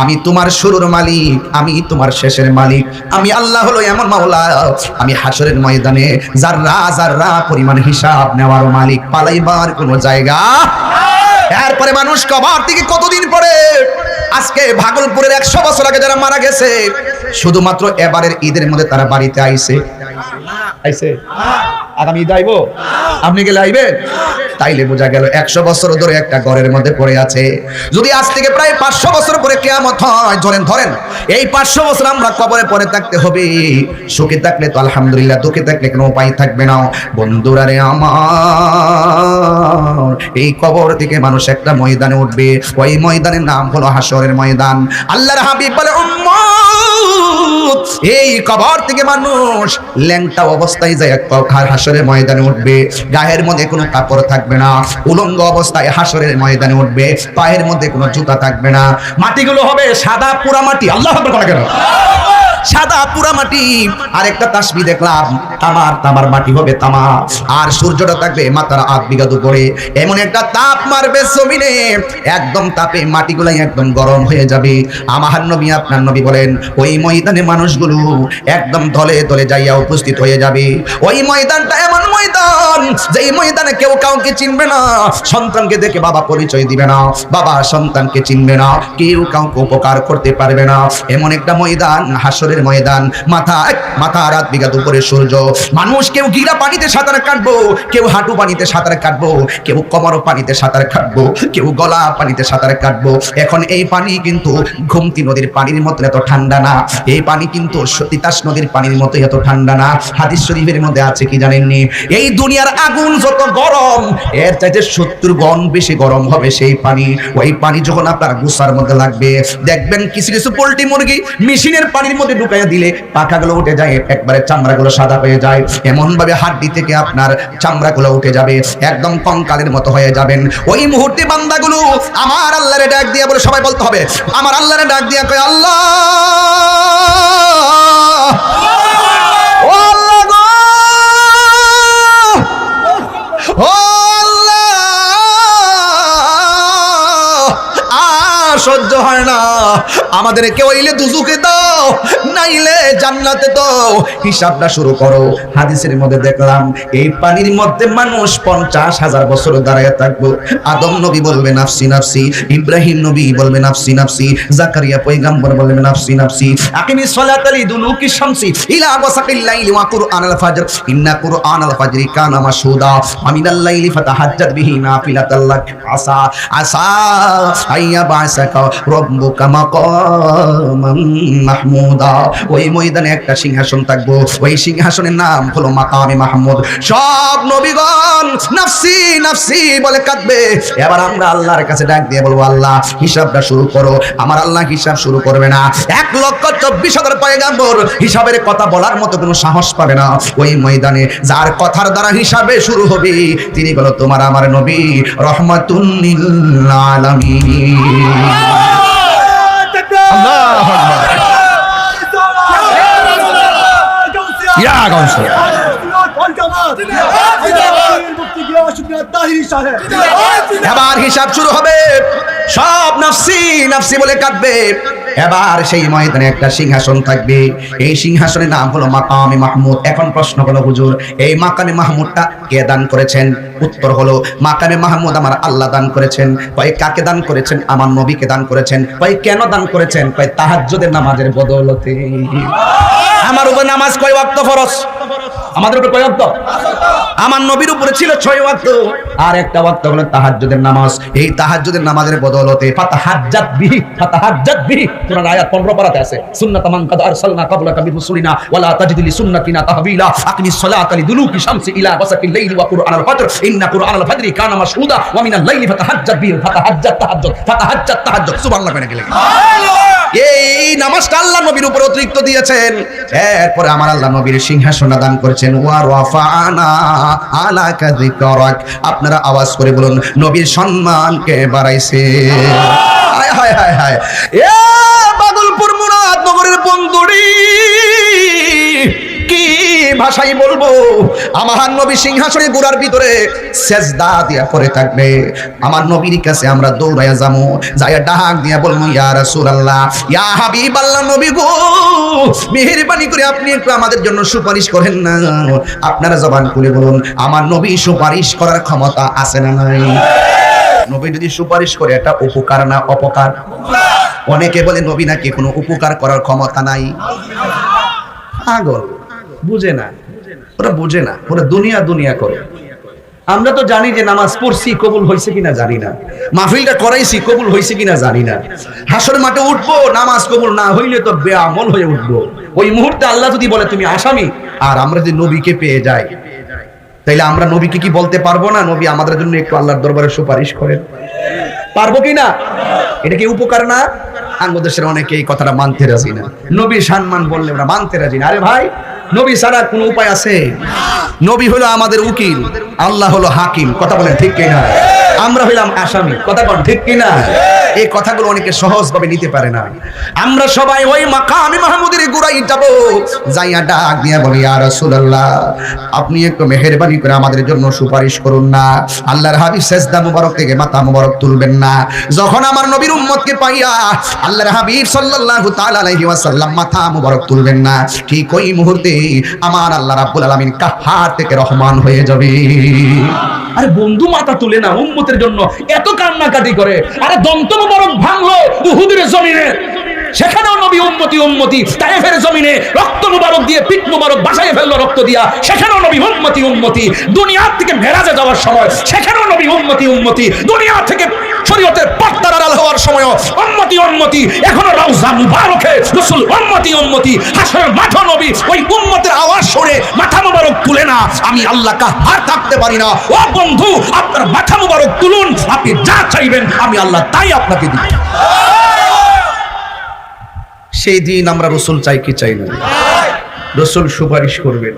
আমি তোমার শুরুর মালিক, আমি তোমার শেষের মালিক, আমি আল্লাহ হলো এমন মাওলা, আমি হাসরের ময়দানে যাররা যাররা পরিমাণ হিসাব নেওয়ার মালিক, পালাইবার কোনো জায়গা। এরপরে মানুষ কবর থেকে কতদিন পরে, আজকে ভাগলপুরের 100 বছর আগে যারা মারা গেছে, শুধুমাত্র এবারের ঈদের মধ্যে তারা বাড়িতে আইছে। আগামী ঈদ আইবো, আপনি গেলে আইবেন? তাইলে বোঝা গেল 100 বছর ধরে একটা ঘরের মধ্যে পড়ে আছে। যদি আজ থেকে প্রায় 500 বছর পরে কিয়ামত হয়, ধরেন এই 500 বছর আমরা কবরে পড়ে থাকতে হবে। সুখে থাকলে তো আলহামদুলিল্লাহ, দুঃখে থাকলে কোনো উপায় থাকবে না। বন্ধুরা রে আমার, এই কবর থেকে মানুষ একটা ময়দানে উঠবে, ওই ময়দানের নাম হলো হাসরের ময়দান। আল্লাহর হাবিব বলে উম্মত, এই কবর থেকে মানুষ ল্যাংটা অবস্থায় যায় হাসরের ময়দানে উঠবে, গায়ের মধ্যে কোনো কাপড় থাকবে না, উলঙ্গ অবস্থায় হাসরের ময়দানে উঠবে, পায়ের মধ্যে কোনো জুতা থাকবে না, মাটিগুলো হবে সাদা পুরা মাটি। আল্লাহু আকবার কেন? সাদা পুরা মাটি। আর একটা তাসবিহ দেখলাম, তামার মাটি হবে তামা, আর সূর্যটা থাকবে মাথার 8 বিঘা উপরে। এমন একটা তাপ মারবে জমিনে, একদম তাপে মাটিগুলাই একদম গরম হয়ে যাবে। আমার নবী আপনার নবী বলেন ওই ময়দানে মানুষগুলো একদম দলে দলে যাইয়া উপস্থিত হয়ে যাবে। ওই ময়দানটা এমন ময়দান, যেই ময়দানে কেউ কাউকে চিনবে না, সন্তানকে দেখে বাবা পরিচয় দিবে না, বাবা সন্তানকে চিনবে না, কেউ কাউকে উপকার করতে পারবে না। এমন একটা ময়দান হাসরের ময়দান। মাথা 8 বিঘা উপরে সূর্য, মানুষ কেউ গিরা পানিতে সাঁতার কাটবো, কেউ হাঁটু পানিতে সাঁতার কাটবো, কেউ কোমর পানিতে সাঁতার কাটবো, কেউ গলা পানিতে সাঁতার কাটবো। এখন এই পানি কিন্তু গোমতী নদীর পানির মতো এত ঠান্ডা না, এই পানি কিন্তু তিতাস নদীর পানির মতো এত ঠান্ডা না। হাদিস শরীফের মধ্যে আছে কি জানেননি? এই দুনিয়ার আগুন যত গরম, এর চাইতে 70 গুণ বেশি গরম হবে সেই পানি। ওই পানি যখন আপনার গুসার মধ্যে লাগবে, দেখবেন কিছু কিছু পোল্ট্রি মুরগি মেশিনের পানির মধ্যে ঢুকাইয়া দিলে পাখাগুলো উঠে যায়, একবারে চামড়াগুলো সাদা হয়ে যায়। এমন ভাবে হাড্ডি থেকে আপনার চামড়াগুলো উঠে যাবে, একদম কঙ্কালের মতো হয়ে যাবেন। ওই মুহূর্তে বান্দাগুলো আমার আল্লাহরে ডাক দিয়া বলে, সবাই বলতে হবে আমার আল্লাহরে ডাক দিয়া কয় আল্লাহ, ও আল্লাহ গো, ও আল্লাহ, আর সহ্য হয় না, আমাদেরকে ওইলে দুজুকে দাও, নাইলে জান্নাতে দাও, হিসাবটা শুরু করো। হাদিসের মধ্যে দেখলাম এই পানির মধ্যে মানুষ 50,000 বছর দাঁড়ায় থাকবো। আদম নবী বলবে নাফসি নাফসি, ইব্রাহিম নবী বলবে নাফসি নাফসি, জাকারিয়া পয়গম্বর বলবে নাফসি নাফসি। আকিমিস সালাতা লিদুলুকি শামসি ইলা গাসাকিল লাইলি ওয়া কুরআনাল ফাজর ইন্না কুরআনাল ফাজরি কানা মাশহুদা ওয়া মিনাল লাইলি ফাতাহাজ্জাদ বিহি নাফিলাতাল লাক আসা আইয়া বাসাকা রাব্বুকা মাকামান মাহমুদা। ওই ময়দানে একটা সিংহাসন থাকবো, ওই সিংহাসনের নাম হলো মাকামে মাহমুদ। সব নবীগণ নাফসি নাফসি বলে কাঁদবে। এবার আমরা আল্লাহর কাছে ডাক দিয়ে বলবো, আল্লাহ হিসাবটা শুরু করো। আমার আল্লাহ হিসাব শুরু করবে না। 1,24,000 পয়গাম্বর হিসাবের কথা বলার মতো কোনো সাহস পাবে না। ওই ময়দানে যার কথার দ্বারা হিসাবে শুরু হবে তিনি হলো তোমার আমার নবী রহমাতুল লিল আলামিন। আল্লাহু আকবার। ইয়া গাউসিয়া এবার হিসাব শুরু হবে। সব নাফসি নাফসি বলে কাঁদবে। এবার সেই ময়দানে একটা সিংহাসন থাকবে, এই সিংহাসনের নাম হলো মাকামে মাহমুদ। এখন প্রশ্ন হলো, হুজুর এই মাকামে মাহমুদটা কে দান করেছেন? উত্তর হলো, মাকামে মাহমুদ আমার আল্লাহ দান করেছেন। কয় কাকে দান করেছেন? আমার নবীকে দান করেছেন। কয় কেন দান করেছেন? কয় তাহাজ্জুদের নামাজের বদৌলতে। আমার উপর নামাজ কয় ওয়াক্ত ফরজ? আমাদের উপর কয় ওয়াক্ত? আমার নবীর উপরে ছিল 6 ওয়াক্ত, আর একটা ওয়াক্ত হলো তাহাজ্জুদের নামাজ। এই তাহাজ্জুদের নামাজের বদৌলতে ফাতাহাজ্জাত বিহি সূরা আয়াত 15 পারাতে আছে, সুন্নাতাম মান কাদ আরসালনা ক্বাবলাকা মির রাসূলিনা ওয়ালা তাজিদু লিসুন্নাতিনা তাহবিলা আকিমিস সালাতা লিদুলুকি শামসি ইলা ওয়াসাকিল লাইলি ওয়া কুরআনাল ফাজর ইন্না কুরআনাল ফাজরি কানা মাশহুদা ওয়া মিনাল লাইলি ফাতাহাজ্জাত বিহি তাহাজ্জুদ সুবহানাল্লাহ কইনা গেলে এই নামাজটা আল্লাহ নবীর উপর অতিরিক্ত দিয়েছেন। এরপরে আমার আল্লাহ নবীর সিংহাসন দান করেছেন। ওয়া রাফানা আলাকা যিকরাক। আপনারা আওয়াজ করে বলুন, নবীর সম্মানকে বাড়াইছে। হায় হায় হায় হায়। এ বাদলপুর মুরাদনগরের বন্ধুরি, কি ভাষাই বলবো? আমার নবী সিংহাসনের গোড়ার ভিতরে সেজদা দিয়া পড়ে থাকবে। আমার নবীর কাছে আমরা দৌড়াইয়া যাবো, যাইয়া ডাক দিয়া বলবো, ইয়া রাসূলুল্লাহ, ইয়া হাবিবাল্লাহ, নবী গো মেহেরবানি করে আপনি একটু আমাদের জন্য সুপারিশ করেন না। আপনারা জবান খুলে বলুন, আমার নবী সুপারিশ করার ক্ষমতা আছে না নাই? নবী যদি সুপারিশ করে এটা উপকার না অপকার? অনেকে বলে নবী নাকি কোনো উপকার করার ক্ষমতা নাই। পাগল, বুঝে না, ওরা বুঝে না, ওরা দুনিয়া দুনিয়া করে। আমরা তো জানি যে নামাজ পড়ছি, কবুল হয়েছে কিনা জানি না। মাহফিলটা করাইছি, কবুল হয়েছে কিনা জানি না। হাসরের মাঠে উঠবো, নামাজ কবুল না হইলে তো বেআমল হয়ে উঠবো। ওই মুহূর্তে আল্লাহ যদি বলে তুমি আসামি, আর আমরা যদি নবীকে পেয়ে যাই, তাইলে আমরা নবীকে কি বলতে পারবো না, নবী আমাদের জন্য একটু আল্লাহর দরবারে সুপারিশ করেন? পারবো কি না? এটা কি উপকার না? বাংলাদেশের অনেকে এই কথাটা মানতে রাজি না। নবী সম্মান বললে আমরা মানতে রাজি না। আরে ভাই, নবী ছাড়া কোনো উপায় আছে? নবী হলো আমাদের উকিল, আল্লাহ হলো হাকিম। কথা বলেন ঠিক কিনা? আমরা হইলাম আসামি। কথা বলেন ঠিক কিনা? এই কথাগুলো অনেকে সহজভাবে নিতে পারে না। আমরা সবাই ওই মাকামে মাহমুদের গোড়ায় যাব, যাইয়া ডাক দিয়া বলি, ইয়া রাসূলুল্লাহ, আপনি একটু মেহেরবানি করে আমাদের জন্য সুপারিশ করুন না। আল্লাহর হাবিব সেজদা মুবারক থেকে মাথা মুবারক তুলবেন না। যখন আমার নবীর উম্মতকে পাইয়া আল্লাহর হাবিব সাল্লাল্লাহু তাআলা আলাইহি ওয়াসাল্লাম মাথা মুবারক তুলবেন না, ঠিক ওই মুহূর্তে আমার আল্লাহ রাব্বুল আলামিন কাহ্হার থেকে রহমান হয়ে যাবে। আরে বন্ধু মাথা তুলে না, উম্মতের জন্য এত কান্নাকাটি করে। আরে দন্ত মুবারক ভাঙলো উহুদের জমিনে, সেখানেও নবী উম্মতি উম্মতি। তায়েফের জমিনে রক্ত মুবারক দিয়ে পিঠ মুবারক বাঁচাইয়ে ফেললো রক্ত দিয়া, সেখানেও নবী উম্মতি উম্মতি। দুনিয়া থেকে মেরাজে যাওয়ার সময় সেখানেও নবী উম্মতি উম্মতি। দুনিয়া থেকে শরীয়তের পর্দার আড়াল হওয়ার সময় উম্মতি উম্মতি। এখনো রওজা মুবারকে রাসূল উম্মতি উম্মতি। হাসরের মাঠে নবী ওই উম্মতের আওয়াজ শুনে মাথা মুবারক তুলে না। আমি আল্লাহ কাহ্হার থাকতে পারি না। ও বন্ধু, আপনার মাথা মুবারক তুলুন, আপনি যা চাইবেন আমি আল্লাহ তাই আপনাকে দিব। সেই দিন আমরা রাসূল চাই কি চাই না? রাসূল সুপারিশ করবেন।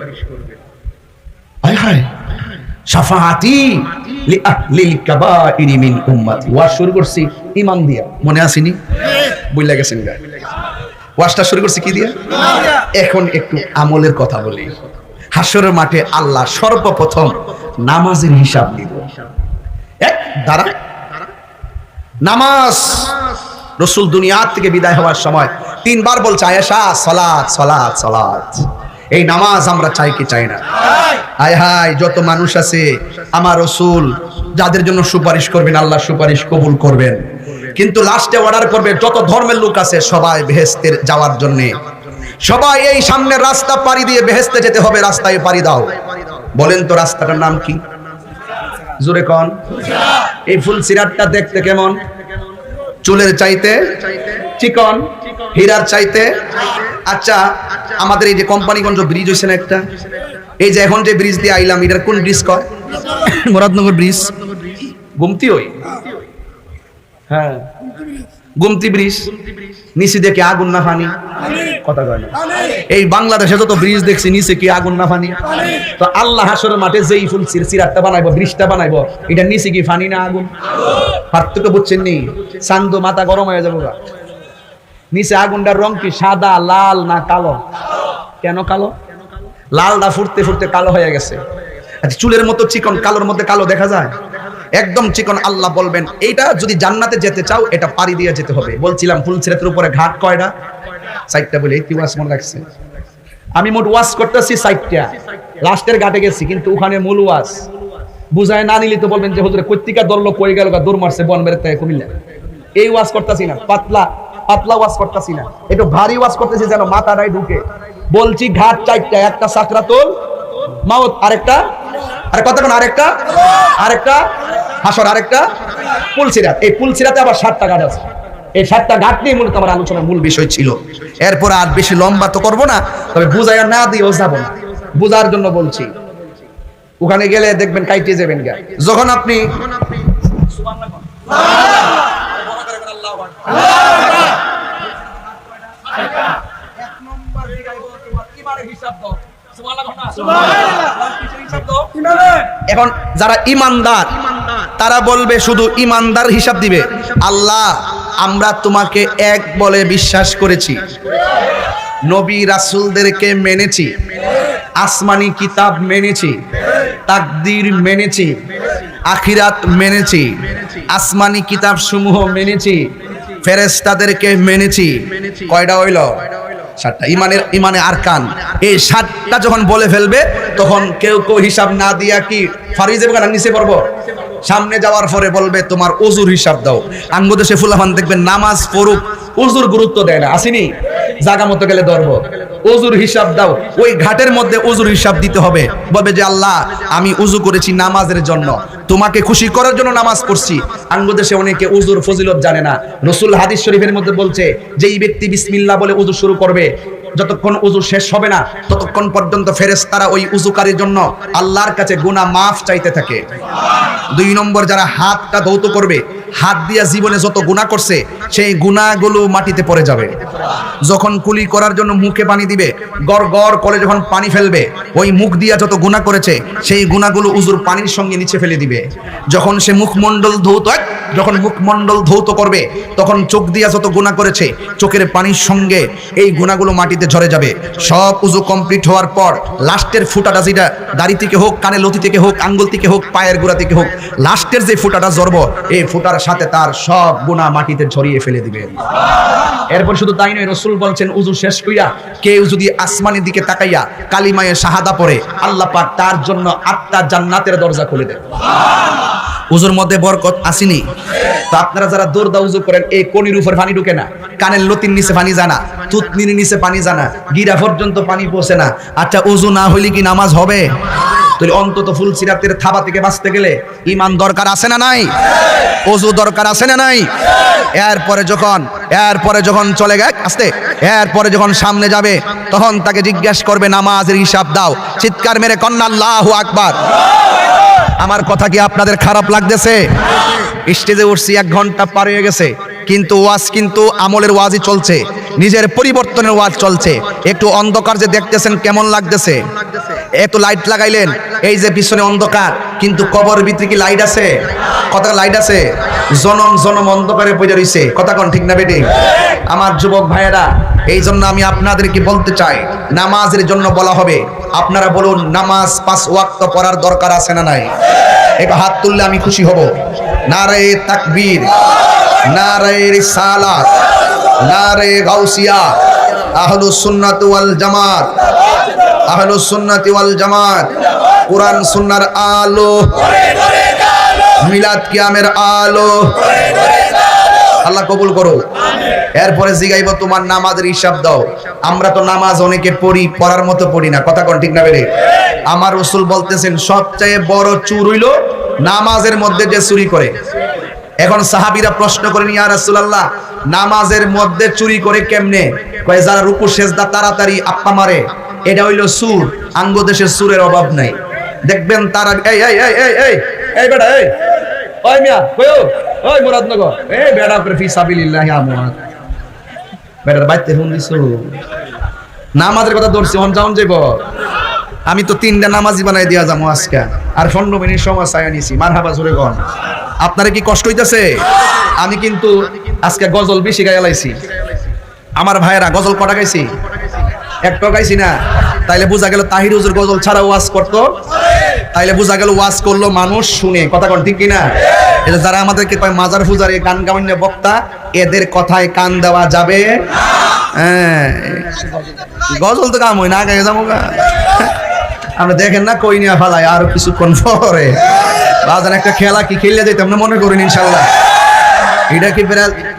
হায় হায়, শাফাআতি লিআহলিল কাবাইরি মিন উম্মতি। ওয়াজ শুরু করছি ঈমান দিয়া, মনে আসেনি? বইলা গেছেন গা। ওয়াজটা শুরু করছি কি দিয়া? এখন একটু আমলের কথা বলি। হাসরের মাঠে আল্লাহ সর্বপ্রথম নামাজের হিসাব নিব। এক দ্বারা নামাজ রাসূল দুনিয়া থেকে বিদায় হওয়ার সময় 3 বার বলছে, আয়েশা সালাত সালাত সালাত। এই নামাজ আমরা চাই কি চাই না? হায় হায়, যত মানুষ আছে আমার রাসূল যাদের জন্য সুপারিশ করবেন আল্লাহ সুপারিশ কবুল করবেন, কিন্তু লাস্টে অর্ডার করবে যত ধর্মের লোক আছে সবাই বেহেশতে যাওয়ার জন্য। সবাই এই সামনের রাস্তা পাড়ি দিয়ে বেহেশতে যেতে হবে, রাস্তায় পাড়ি দাও। বলেন তো রাস্তাটার নাম কি? জোরে কোন? এই ফুলসিরাতটা দেখতে কেমন? চুলের চাইতে চিকন, হীরার চাইতে। আচ্ছা, আমাদের এই যে কোম্পানিগঞ্জ ব্রিজ হয়েছে না একটা, এই যে এখন যে ব্রিজ দিয়ে আইলাম, এটার কোন ব্রিজ কয়? মুরাদনগর ব্রিজ, গুমতি ওই, হ্যাঁ গুমতি ব্রিজ। নিচে দেখে আগুন না পানি? কথা কয় না। এই বাংলাদেশে যত ব্রিজ দেখছি নিচে কি আগুন না পানি? তো আল্লাহ হাসরের মাঠে যেই ফুল সিরাতটা বানাইবো, ব্রিজটা বানাইবো, এটা নিচে কি পানি না আগুন? পার্থক্য বুঝছেন নি? চান্দু মাথা গরম হয়ে যাবো। নিচে আগুনটার রং কি সাদা, লাল না কালো? কেন কালো? লালটা ফুটতে ফুটতে কালো হয়ে গেছে। আচ্ছা, চুলের মতো চিকন, কালোর মধ্যে কালো দেখা যায়? একদম চিকন। আল্লাহ বলবেন এইটা যদি জান্নাতে যেতে চাও এটা পাড়ি দিয়ে যেতে হবে। বলছিলাম ফুলসিরাতের উপরে ঘাট কয়টা? 4টা। বলে এই ওয়াজ মনে রাখছে। আমি মোট ওয়াজ করতেছি 4টা, লাস্টের ঘাটে গেছি, কিন্তু ওখানে মূল ওয়াজ বুঝায় না নিলে তো বলবেন যে হুজুরে কর্তিকা দরলো কই গেল, দৌড় মারছে বন বের থেকে কুমিল্লা। এই ওয়াজ করতেছি না, পাতলা পাতলা ওয়াজ করতেছি না, একটু ভারী ওয়াজ করতেছি যেন মাথাটাই ঢুকে। বলছি ঘাট 4টা, একটা সাকরাতুল মাউত, আরেকটা আরে কতক্ষণ, আরেকটা হাসর, আরেকটা ফুলসিরাত। এই ফুলসিরাতে আবার 7টা ঘাট আছে। এই 7টা ঘাট নিয়ে মূলত আমার আলোচনার মূল বিষয় ছিল। এরপর আর বেশি লম্বা তো করবো না, তবে বুঝাইয়া না দিয়েও যাবো না, বুঝার জন্য বলছি। ওখানে গেলে দেখবেন কাইটে যাবেন গা। যখন আপনি এখন যারা ইমানদার তারা বলবে, শুধু ইমানদার হিসাব দিবে, আল্লাহ আমরা তোমাকে এক বলে বিশ্বাস করেছি, নবী রাসূলদেরকে মেনেছি, আসমানি কিতাব মেনেছি, তাকদীর মেনেছি, আখিরাত মেনেছি, আসমানি কিতাব সমূহ মেনেছি, ফেরেশতাদেরকে মেনেছি। কয়টা হইল? 7টা। ইমানে আরকান। এই 7টা যখন বলে ফেলবে তখন কেউ কেউ হিসাব না দিয়া কি ফারিজে বাগান নিচে পড়বো। সামনে যাওয়ার পরে বলবে তোমার ওযুর হিসাব দাও। আঙ্গুদেশে ফুলাফান দেখবেন নামাজ পড়ুক, ওযুর গুরুত্ব দেয় না, আসেনি? জায়গা মতো গেলে ধরবো, ওযুর হিসাব দাও। ওই ঘাটের মধ্যে ওযুর হিসাব দিতে হবে। বলবে যে আল্লাহ আমি ওযু করেছি নামাজের জন্য, তোমাকে খুশি করার জন্য নামাজ পড়ছি। আঙ্গুদেশে অনেকে ওযুর ফজিলত জানে না। রাসূল হাদিস শরীফের মধ্যে বলছে, যেই ব্যক্তি বিসমিল্লাহ বলে ওযু শুরু করবে, যতক্ষণ ওযু শেষ হবে না ততক্ষণ পর্যন্ত ফেরেশতারা ওই ওযুকারীর জন্য আল্লাহর কাছে গুনাহ মাফ চাইতে থাকে। 2 নম্বর, যারা হাতটা ধৌত করবে, হাত দিয়া জীবনে যত গুনাহ করছে সেই গুনাহগুলো মাটিতে পড়ে যাবে। যখন কুলি করার জন্য মুখে পানি দিবে, গড় গড় করে যখন পানি ফেলবে, ওই মুখ দিয়া যত গুনাহ করেছে সেই গুনাহগুলো উজুর পানির সঙ্গে নিচে ফেলে দিবে। যখন সে মুখমণ্ডল ধৌত করবে তখন চোখ দিয়া যত গুনাহ করেছে চোখের পানির সঙ্গে এই গুনাহগুলো মাটিতে ঝরে যাবে। সব উজু কমপ্লিট হওয়ার পর লাস্টের ফুটাটা, যেটা দাড়ি থেকে হোক, কানে লতি থেকে হোক, আঙ্গুল থেকে হোক, পায়ের গোড়া থেকে হোক, লাস্টের যে ফুটাটা ঝরব, এই ফুটার সাথে তার সব গুনাহ মাটিতে ঝরিয়ে ফেলে দিবে। এরপর শুধু তাই নয়, রাসূল বলছেন উজু শেষ কইরা কেউ যদি আসমানের দিকে তাকাইয়া কালিমায়ে শাহাদা পড়ে, আল্লাহ পাক তার জন্য 8টা জান্নাতের দরজা খুলে দেন। উজুর মধ্যে বরকত আসেনি? তো আপনারা যারা দৌড়দা উজু করেন, এই কোনির উপর পানি ঢুকে না, কানের লতির নিচে পানি জানা, থুতনির নিচে পানি জানা, গিরা পর্যন্ত পানি পৌঁছে না। আচ্ছা, উজু না হইলে কি নামাজ হবে? তাহলে অন্তত ফুলসিরাতের থাবা থেকে বাঁচতে গেলে ঈমান দরকার আছে না নাই? ওযু দরকার আছে না নাই? এরপরে যখন চলে গেছে আস্তে, এরপরে যখন সামনে যাবে তখন তাকে জিজ্ঞাসা করবে নামাজের হিসাব দাও। চিৎকার মেরে কন্যা আল্লাহু আকবার। আমার কথা কি আপনাদের খারাপ লাগতেছে? স্টেজে উঠছি, 1 ঘন্টা পার হয়ে গেছে, কিন্তু ওয়াজ কিন্তু আমলের ওয়াজই চলছে, নিজের পরিবর্তনের ওয়াজ চলছে। একটু অন্ধকার যে দেখতেছেন কেমন লাগতেছে? একটু লাইট লাগাইলেন, এই যে পিছনে অন্ধকার, কিন্তু কবর ভিতরে কি লাইট আছে? কথা লাইট আছে? জনম জনম অন্ধকারে পড়ে রইছে। কথা কোন ঠিক না বেটি? আমার যুবক ভাইয়েরা, এই জন্য আমি আপনাদেরকে বলতে চাই, নামাজের জন্য বলা হবে, আপনারা বলুন নামাজ 5 ওয়াক্ত পড়ার দরকার আছে না নাই? একটু হাত তুললে আমি খুশি হব। নারে তাকবীর, নারে রিসালাত, নারে গাউসিয়া, আহলুস সুন্নাত ওয়াল জামাত, আহলুস সুন্নাত ওয়াল জামাত, কুরআন সুন্নাহর আলো, মিলাদ কিয়ামের আলো, আল্লাহ কবুল করো। এরপরে জিগাইব তোমার নামাজের হিসাব দাও। আমরা তো নামাজ অনেকে পড়ি, পড়ার মতো পড়ি না। কথা কোন ঠিক না বেরে? আমার রাসূল বলতেছেন সবচেয়ে বড় চুর হইল নামাজের মধ্যে যে চুরি করে। এখন সাহাবীরা প্রশ্ন করেন, ইয়া রাসূলুল্লাহ, নামাজের মধ্যে চুরি করে কেমনে? কয় যারা রুকু সেজদা তাড়াতাড়ি আপ্পা মারে, এটা হইলো সুর। আঙ্গ দেশের সুরের অভাব নাই। দেখবেন তারা এই এই এই এই এই এই বেটা এই ওই মিয়া কইও ওই মুরাদনগর এই বেটা করে ফি সাবিলিল্লাহ আমওয়াত বেটার বাইতে ফোন দিছো। নামাজের কথা ধরছি, অন যাওন যাইব। আমি তো 3টা নামাজি বানাই দিয়া যাবো আজকে, আর 15 মিনিট সময় চাইয়া নিছি। মারহাবা জোরে কোন। আপনারা কি কষ্ট হইতাছে? আমি কিন্তু আজকে গজল বেশি গাইয়া লাইছি। আমার ভাইয়েরা গজল কটা গাইছি? একটা গাইছি না? তাইলে বোঝা গেল তাহির হুজুর গজল ছাড়া ওয়াজ করতো। তাইলে বোঝা গেল ওয়াজ করলো মানুষ শুনে। কথা কোন ঠিক কিনা? এটা যারা আমাদেরকে কয় মাজার ফুজারে গান গাওয়ান্য বক্তা, এদের কথায় কান দেওয়া যাবে। হ্যাঁ, গজল তো কাম হয় না, গায়ে যাবো গা। আমরা দেখেন না কই নিয়ে ফালাই আরো কিছুক্ষণ পরে বাজান একটা খেলা কি খেললে যেতে আমরা মনে করিনি ইনশাল্লাহ। এটা কি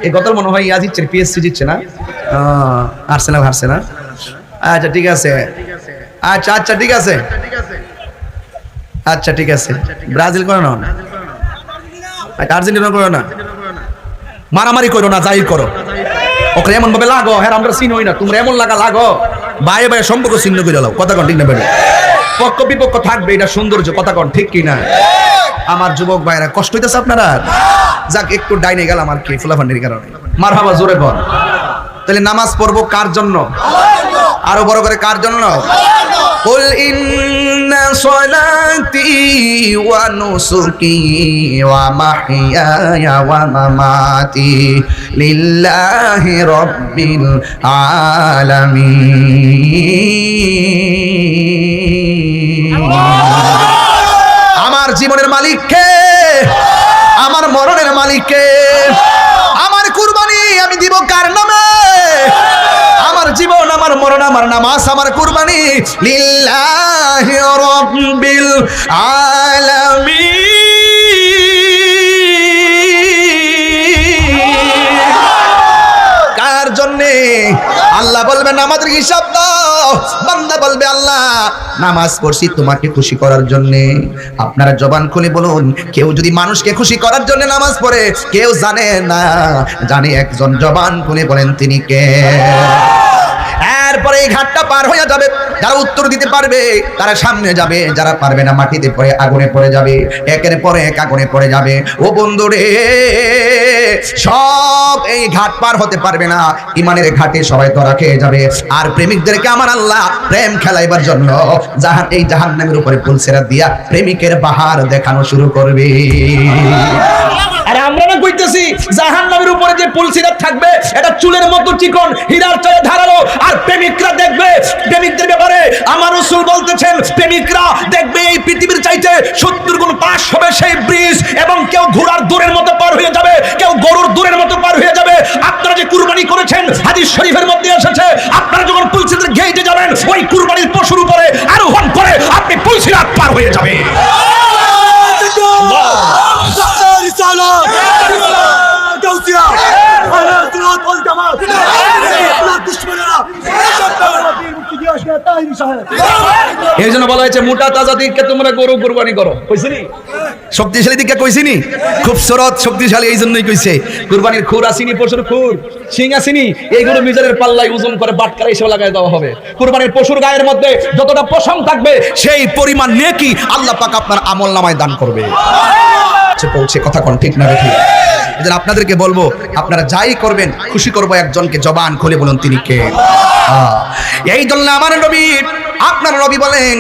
এই গতর মনে হয় ইয়া জিতছে, পিএসসি জিতছে না, আর্সেনাল হারছে না। আচ্ছা ঠিক আছে, আচ্ছা আচ্ছা ঠিক আছে, আচ্ছা ঠিক আছে। ব্রাজিল করো না, আর্জেন্টিনা করো না, মারামারি করো না, যাই করো। ওকে এমন ভাবে লাগো, হ্যাঁ আমরা চিনোই না, তোমরা এমন লাগো ভাই ভাই সম্পর্ক ছিন্ন করে দাও। কথা কন ঠিক না? বেরো পক্ষ বিপক্ষ থাকবে, এটা সৌন্দর্য। কথা কন ঠিক কিনা? আমার যুবক ভাইরা কষ্ট হইতেছে আপনারা? যাক একটু ডাইনে গেলাম আর কি, ফুলাফান্ডির কারণে। মারহাবা জোরে বল। তাহলে নামাজ পড়বো কার জন্য? আরো বড় করে কার জন্য? কুল ইন্না সলাতি ওয়া নুসুকি ওয়া মাহইয়ায়া ওয়া মামাতি লিল্লাহি রাব্বিল আলামিন। আমার জীবনের মালিক কে? আমার মরণের মালিক কে? আমার কুরবানি আমি দিব কার নামে? আমার জীবন, আমার মরণ, আমার নামাজ, আমার কুরবানি লিল্লাহি রাব্বিল আলামিন। কার জন্যে? আল্লাহ বলবেন আমাদের হিসাব দাও। বান্দা বলবে আল্লাহ নামাজ পড়ছি তোমাকে খুশি করার জন্য। আপনারা জবান খুলে বলুন, কেউ যদি মানুষকে খুশি করার জন্য নামাজ পড়ে, কেউ জানে না, জানে একজন। জবান খুলে বলেন তিনি কে? এরপরে এই ঘাটটা পার হয়ে যাবে। যারা উত্তর দিতে পারবে তারা সামনে যাবে, যারা পারবে না মাটিতে পড়ে আগুনে পড়ে যাবে। একের পরে এক আগুনে পড়ে যাবে। ও বন্ধুরে, সব এই ঘাট পার হতে পারবে না। ইমানের ঘাটে সবাই ধরা খেয়ে যাবে। আর প্রেমিকদেরকে আমার আল্লাহ প্রেম খেলাইবার জন্য এই জাহান্নামের উপরে পুলসেরা দিয়া প্রেমিকের বাহার দেখানো শুরু করবে। আর আমরা না কইতেছি জাহান্নামের উপরে যে পুলসিরাত থাকবে এটা চুলের মতো চিকন, হীরার চেয়ে ধারালো। আর প্রেমিকরা দেখবে, প্রেমিকদের ব্যাপারে আমার রাসূল বলতেছেন, প্রেমিকরা দেখবে এই পৃথিবীর চাইতে 70 গুণ পাশ হবে সেই ব্রিজ, এবং কেউ ঘোড়ার দূরের মতো পার হয়ে যাবে, কেউ গরুর দূরের মতো পার হয়ে যাবে। আপনারা যে কুরবানি করেছেন, হাদিস শরীফের মধ্যে এসেছে, আপনারা যখন পুলসিরাতের গেটে যাবেন, ওই কুরবানির পশুর উপরে আরোহণ করে আপনি পুলসিরাত পার হয়ে যাবে। এই জন্য বলা হয়েছে মোটা তাজা দিককে তোমরা গরু কুরবানি করো। কইছিনি? শক্তিশালী দিককে কইছিনি? খুব সরত শক্তিশালী, এই জন্যই কইছে। কুরবানির খুর আসিনি, পশুর খুর সিং আসিনি, এইগুলো মিজানের পাল্লায় ওজন করে বাটকারা এসে লাগাই দেওয়া হবে। কুরবানির পশুর গায়ের মধ্যে যতটা পশম থাকবে সেই পরিমাণ নেকি আল্লাহ পাক আপনার আমল নামায় দান করবে। পৌঁছে কথা কোন ঠিক না ঠিক? এজন্য আপনাদেরকে বলবো, আপনারা যাই করবেন খুশি করবো একজনকে। জবান খুলে বলুন তিনি কে? এই জন্য আমার নবী, আপনার নবী বলেন,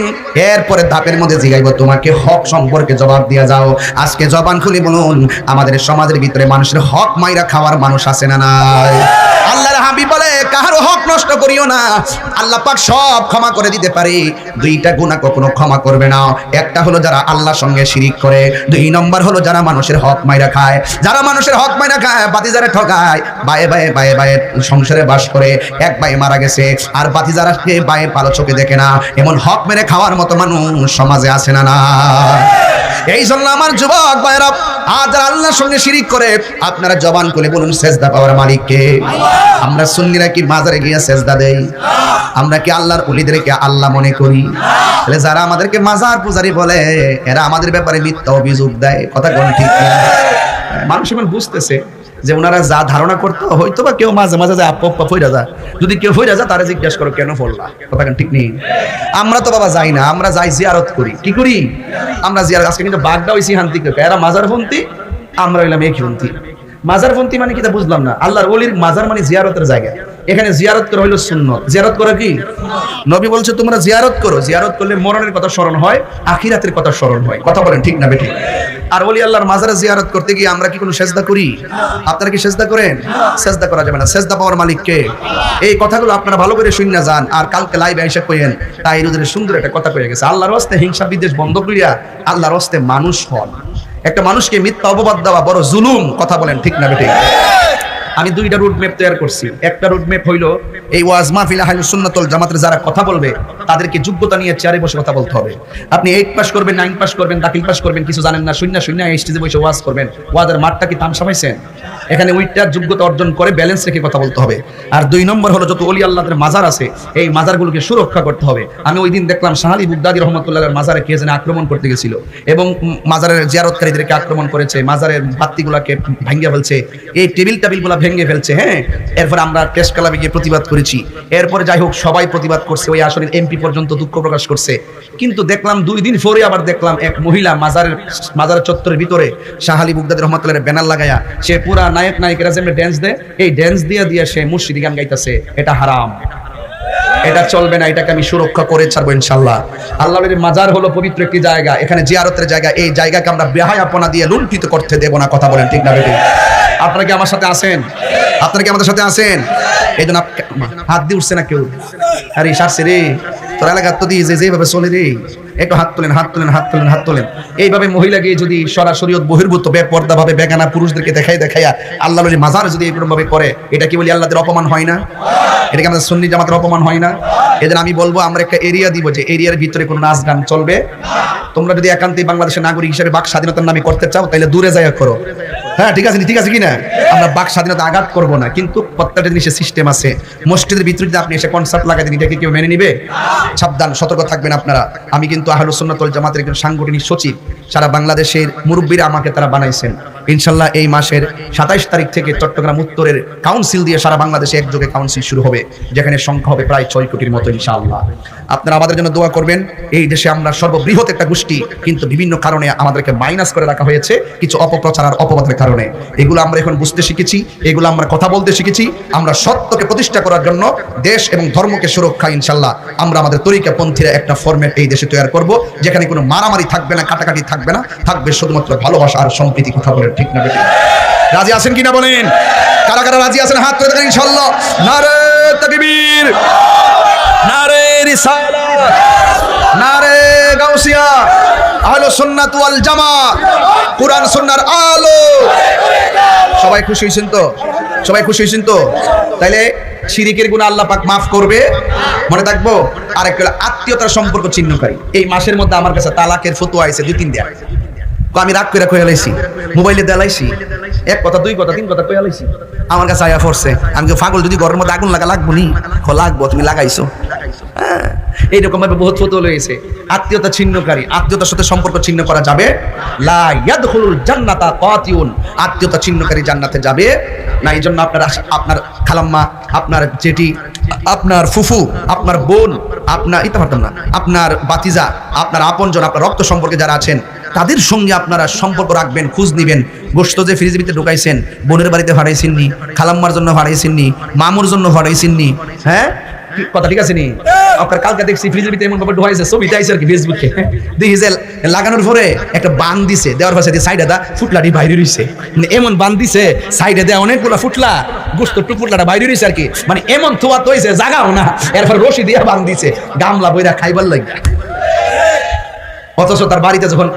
এরপরে ধাপের মধ্যে জিগাইব তোমাকে হক সম্পর্কে জবাব দিয়া যাও। আজকে জবান খুলে বলুন, আমাদের সমাজের ভিতরে মানুষের হক মাইরা খাওয়ার মানুষ আছে না নাই? আল্লাহর হাবিব বলে কাহারো হক নষ্ট করিও না, আল্লাহ পাক সব ক্ষমা করে দিতে পারে। 2টা গুনাহ কখনো ক্ষমা করবে না। একটা হলো যারা আল্লাহর সঙ্গে শিরিক করে, 2 নম্বর হলো যারা মানুষের হক মাইরা খায়। যারা মানুষের হক মাইরা খায়, বাতিজারে ঠকায়, বায়ে বায়ে বায়ে বায়ে সংসারে বাস করে, এক ভাই মারা গেছে আর বাতিজারাকে বায়ে ভালো চোখে দেখে না, এমন হক মেরে খাওয়ার মতো মানুষ সমাজে আছে না? না। এই জন্য আমার যুবক ভাইরা, আজ আল্লাহর সঙ্গে শিরিক করে আপনারা জবান খুলে বলুন সেজদা পাওয়ার মালিক কে? আমরা সুন্নিরা কি মাজারে গিয়ে সেজদা দেই? আমরা কি আল্লাহর ওলিদেরকে আল্লাহ মনে করি? তাহলে যারা আমাদেরকে মাজার পূজারি বলে, এরা আমাদের ব্যাপারে মিথ্যা অভিযোগ দেয়। কথা কোন ঠিক না? মানুষ এখন বুঝতেছে যে ওনারা যা ধারণা করতো হয়তো বা কেউ মাঝে মাঝে যায় আপা ফইরা যা, যদি কেউ ফইরা যা তারা জিজ্ঞাসা করো কেন ফললা, কথা কেন ঠিক নেই। আমরা তো বাবা যাই না, আমরা যাই জিয়ারত করি। কি করি আমরা জিয়ারত? আজকে কিন্তু বাগদা হইছি হান্তি, এরা মাজারপন্থী, আমরা হইলাম একপন্থী। মাজারপন্থী মানে কি তা বুঝলাম না। আল্লাহর ওলির মাজার মানে জিয়ারতের জায়গা, এখানে জিয়ারত করা হইলো সুন্নত। জিয়ারত করা কি? নবী বলছে তোমরা জিয়ারত করো, জিয়ারত করলে মরণের কথা স্মরণ হয়, আখিরাতের কথা স্মরণ হয়। কথা বলেন ঠিক না বেঠিক? আর ওলি আল্লাহর মাজারে জিয়ারত করতে গিয়ে আমরা কি কোনো সেজদা করি? আপনারা কি সেজদা করেন? সেজদা করা যাবে না, সেজদা পাওয়ার মালিক কে? এই কথাগুলো আপনারা ভালো করে শুনে যান। আর কালকে লাইভে এসে কইেন তাই রুদের সুন্দর একটা কথা কয়ে গেছে, আল্লাহর হস্তে হিংসা বিদ্বেষ বন্ধ করিয়া আল্লাহর হস্তে মানুষ হন। একটা মানুষকে মিথ্যা অপবাদ দেওয়া বড় জুলুম। কথা বলেন ঠিক না বেঠিক? আমি দুইটা রুট ম্যাপ তৈরি করছি। একটা রুট ম্যাপ হইলো এই ওয়াজ মাহফিল আহলুস সুন্নাত ওয়াল জামাতের যারা কথা বলবে তাদেরকে যোগ্যতা নিয়ে চেয়ারে বসে কথা বলতে হবে। আপনি 8 পাস করবেন, 9 পাস করবেন, দাখিল পাস করবেন, কিছু জানেন না, শূন্য স্টেজে বসে ওয়াজ করবেন। ওয়াজের মাঠটা কি তামসা পাইছেন? এখানে ওইটার যোগ্যতা অর্জন করে ব্যালেন্স রেখে কথা বলতে হবে। আর 2 নম্বর হলো যত ওলি আল্লাহদের মাজার আছে এই মাজারগুলোকে সুরক্ষা করতে হবে। আমি ওই দিন দেখলাম শাহ আলী বুগদাদি রহমাতুল্লাহর মাজারে কে যেন আক্রমণ করতে গেছিল এবং মাজারের জিয়ারতকারীদেরকে আক্রমণ করেছে, মাজারের বাতিগুলোকে ভেঙে ফেলছে, এই টেবিলগুলো ভেঙে ফেলছে। হ্যাঁ, এরপর আমরা প্রেস ক্লাবে গিয়ে প্রতিবাদ করেছি। এরপরে যাই হোক সবাই প্রতিবাদ করছে, ওই আসনের এমপি পর্যন্ত দুঃখ প্রকাশ করছে। কিন্তু দেখলাম 2 দিন পরে আবার দেখলাম এক মহিলা মাজারের চত্বরের ভিতরে শাহ আলী বুগদাদি রহমাতুল্লাহর ব্যানার লাগায়া সে পুরা নায়ক নায়িকারা যেমন ড্যান্স দেয় এই ড্যান্স দিয়ে সে মুর্শিদি গান গাইতেছে। এটা হারাম, এটা চলবে না, এটাকে আমি সুরক্ষা করে ছাড়বো ইনশাআল্লাহ। আল্লাহর মাজার হলো পবিত্র একটি জায়গা, এখানে জিয়ারতের জায়গা, এই জায়গাকে আমরা বেহায়াপনা দিয়ে লুণ্ঠিত করতে দেব না। কথা বলেন ঠিক না বেঠিক? আপনারা কি আমার সাথে আছেন? আপনারা কি আমাদের সাথে আছেন? এই জন্য হাত দিয়ে উঠছে না কেউ? আরে সারছে রে তোর এলাকার তো দিয়ে যেভাবে চলে রে, একটু হাত তোলেন, হাত তোলেন, হাত তোলেন, হাত তোলেন। এইভাবে মহিলাকে যদি সরাসরি বহির্ভূত বেপর্দা ভাবে বেগানা পুরুষদেরকে দেখাইয়া আল্লাহর ওলি মাজার যদি এরকম ভাবে করে, এটা কি বলি আল্লাহদের অপমান হয় না? এটা কি আমাদের সুন্নি জামাতের অপমান হয় না? এদের আমি বলবো আমরা একটা এরিয়া দিব যে এরিয়ার ভিতরে কোনো নাচ গান চলবে। তোমরা যদি একান্তই বাংলাদেশের নাগরিক হিসেবে বাক স্বাধীনতার নামে করতে চাও তাহলে দূরে যাইয়া করো। হ্যাঁ ঠিক আছে, ঠিক আছে কিনা? আমরা বাক স্বাধীনতা আঘাত করবো না, কিন্তু প্রত্যেকটা জিনিসের সিস্টেম আছে। মসজিদের ভিতরে যদি আপনি এসে কনসার্ট লাগাই দেন, এটাকে কেউ মেনে নিবে? সাবধান, সতর্ক থাকবেন আপনারা। আমি কিন্তু আহলুস সুন্নাত ওয়াল জামাতের একজন সাংগঠনিক সচিব, সারা বাংলাদেশের মুরব্বীরা আমাকে তারা বানাইছেন। ইনশাল্লাহ এই মাসের 27 তারিখ থেকে চট্টগ্রাম উত্তরের কাউন্সিল দিয়ে সারা বাংলাদেশে একযোগে কাউন্সিল শুরু হবে, যেখানে সংখ্যা হবে প্রায় 6 কোটির মতো ইনশাআল্লাহ। আপনারা আমাদের জন্য দোয়া করবেন। এই দেশে আমরা সর্ববৃহৎ একটা গোষ্ঠী, কিন্তু বিভিন্ন কারণে আমাদেরকে মাইনাস করে রাখা হয়েছে কিছু অপপ্রচার আর অপবাদের কারণে। এগুলো আমরা এখন বুঝতে শিখেছি, এগুলো আমরা কথা বলতে শিখেছি। আমরা সত্যকে প্রতিষ্ঠা করার জন্য দেশ এবং ধর্মকে সুরক্ষা ইনশাআল্লাহ আমরা আমাদের তরিকাপন্থীরা একটা ফরম্যাট এই দেশে তৈরি করব, যেখানে কোনো মারামারি থাকবে না, কাটাকাটি থাকবে না, থাকবে শুধুমাত্র ভালোবাসা আর সম্প্রীতি। কথা বলেন ঠিক না বেঠিক? রাজি আছেন কিনা বলেন? কারা কারা রাজি আছেন হাত তুলে দেন ইনশাআল্লাহ। নারে তাকবীর, নারে রিসালাত, নারে গাউসিয়া, আহলুস সুন্নাত ওয়াল জামাত, কুরআন সুন্নাহর আলো। সবাই খুশি হইছেন তো? সবাই খুশি হইছেন তো? তাইলে শিরিকের গুনাহ আল্লাহ পাক মাফ করবে, মনে থাকবো। আর একটা আত্মীয়তার সম্পর্ক ছিন্নকারী। এই মাসের মধ্যে আমার কাছে তালাকের ফতোয়া আইছে 2-3 দেয়া। আমি রাগ করে কয়ে লাইছি, মোবাইলে দেলাইছি, 1 কথা 2 কথা 3 কথা কয়ে লাইছি। আমার কাছে আয়া পড়ছে, আমি যে পাগল, যদি ঘরের মধ্যে আগুন লাগবো নি? লাগবো, তুমি লাগাইছো। এইরকম ভাবে বহুত ফতোয়া লয়েছে। আত্মীয়তা ছিন্নকারী, আত্মীয়তার সাথে সম্পর্ক ছিন্ন করা যাবে। লা ইয়াদখুলুল জান্নাতা কাতিউন, আত্মীয়তা ছিন্নকারী জান্নাতে যাবে না। এই জন্য আপনার খালাম্মা, আপনার জেঠি, আপনার ফুফু, আপনার বোন, আপনার বাতিজা, আপনার আপনজন, আপনার রক্ত সম্পর্কে যারা আছেন তাদের সঙ্গে আপনারা সম্পর্ক রাখবেন, খোঁজ নিবেন। গোশত যে ফ্রিজের ভিতরে ঢুকাইছেন, বোনের বাড়িতে ভাড়াইছেননি, খালাম্মার জন্য ভাড়াইছেননি, মামুর জন্য ভাড়াইছেননি। হ্যাঁ কথা ঠিক আছে নি? আপনার কালকে দেখছি ফ্রিজের ভিতরে এমন ভাবে ঢুকাইছে, ছবিটা আইছে আর কি ফেসবুকে। দেখি যে লাগানোর পরে একটা বান দিছে, দেওয়ার পাশে সাইডে দা ফুটলাটি বাইরে রইছে। মানে এমন বান দিছে সাইডে দেয়া অনেকগুলো ফুটলা, গোশত ফুটলাটা বাইরে রইছে আর কি। মানে এমন থোয়া তৈছে জাগাও না, এরপর রশি দিয়া বান দিছে গামলা বইরা খাইবার লাগা। অথচ তার বাড়িতে যখন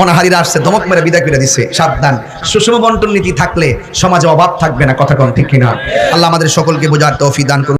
অনাহারীরা আসছে ধমক মেরে বিদায় করে দিচ্ছে। সাবধান, সুষম বন্টন নীতি থাকলে সমাজে অভাব থাকবে না। কথা কোন ঠিক কিনা? আল্লাহ আমাদের সকলকে বোঝার তৌফিক দান করুন।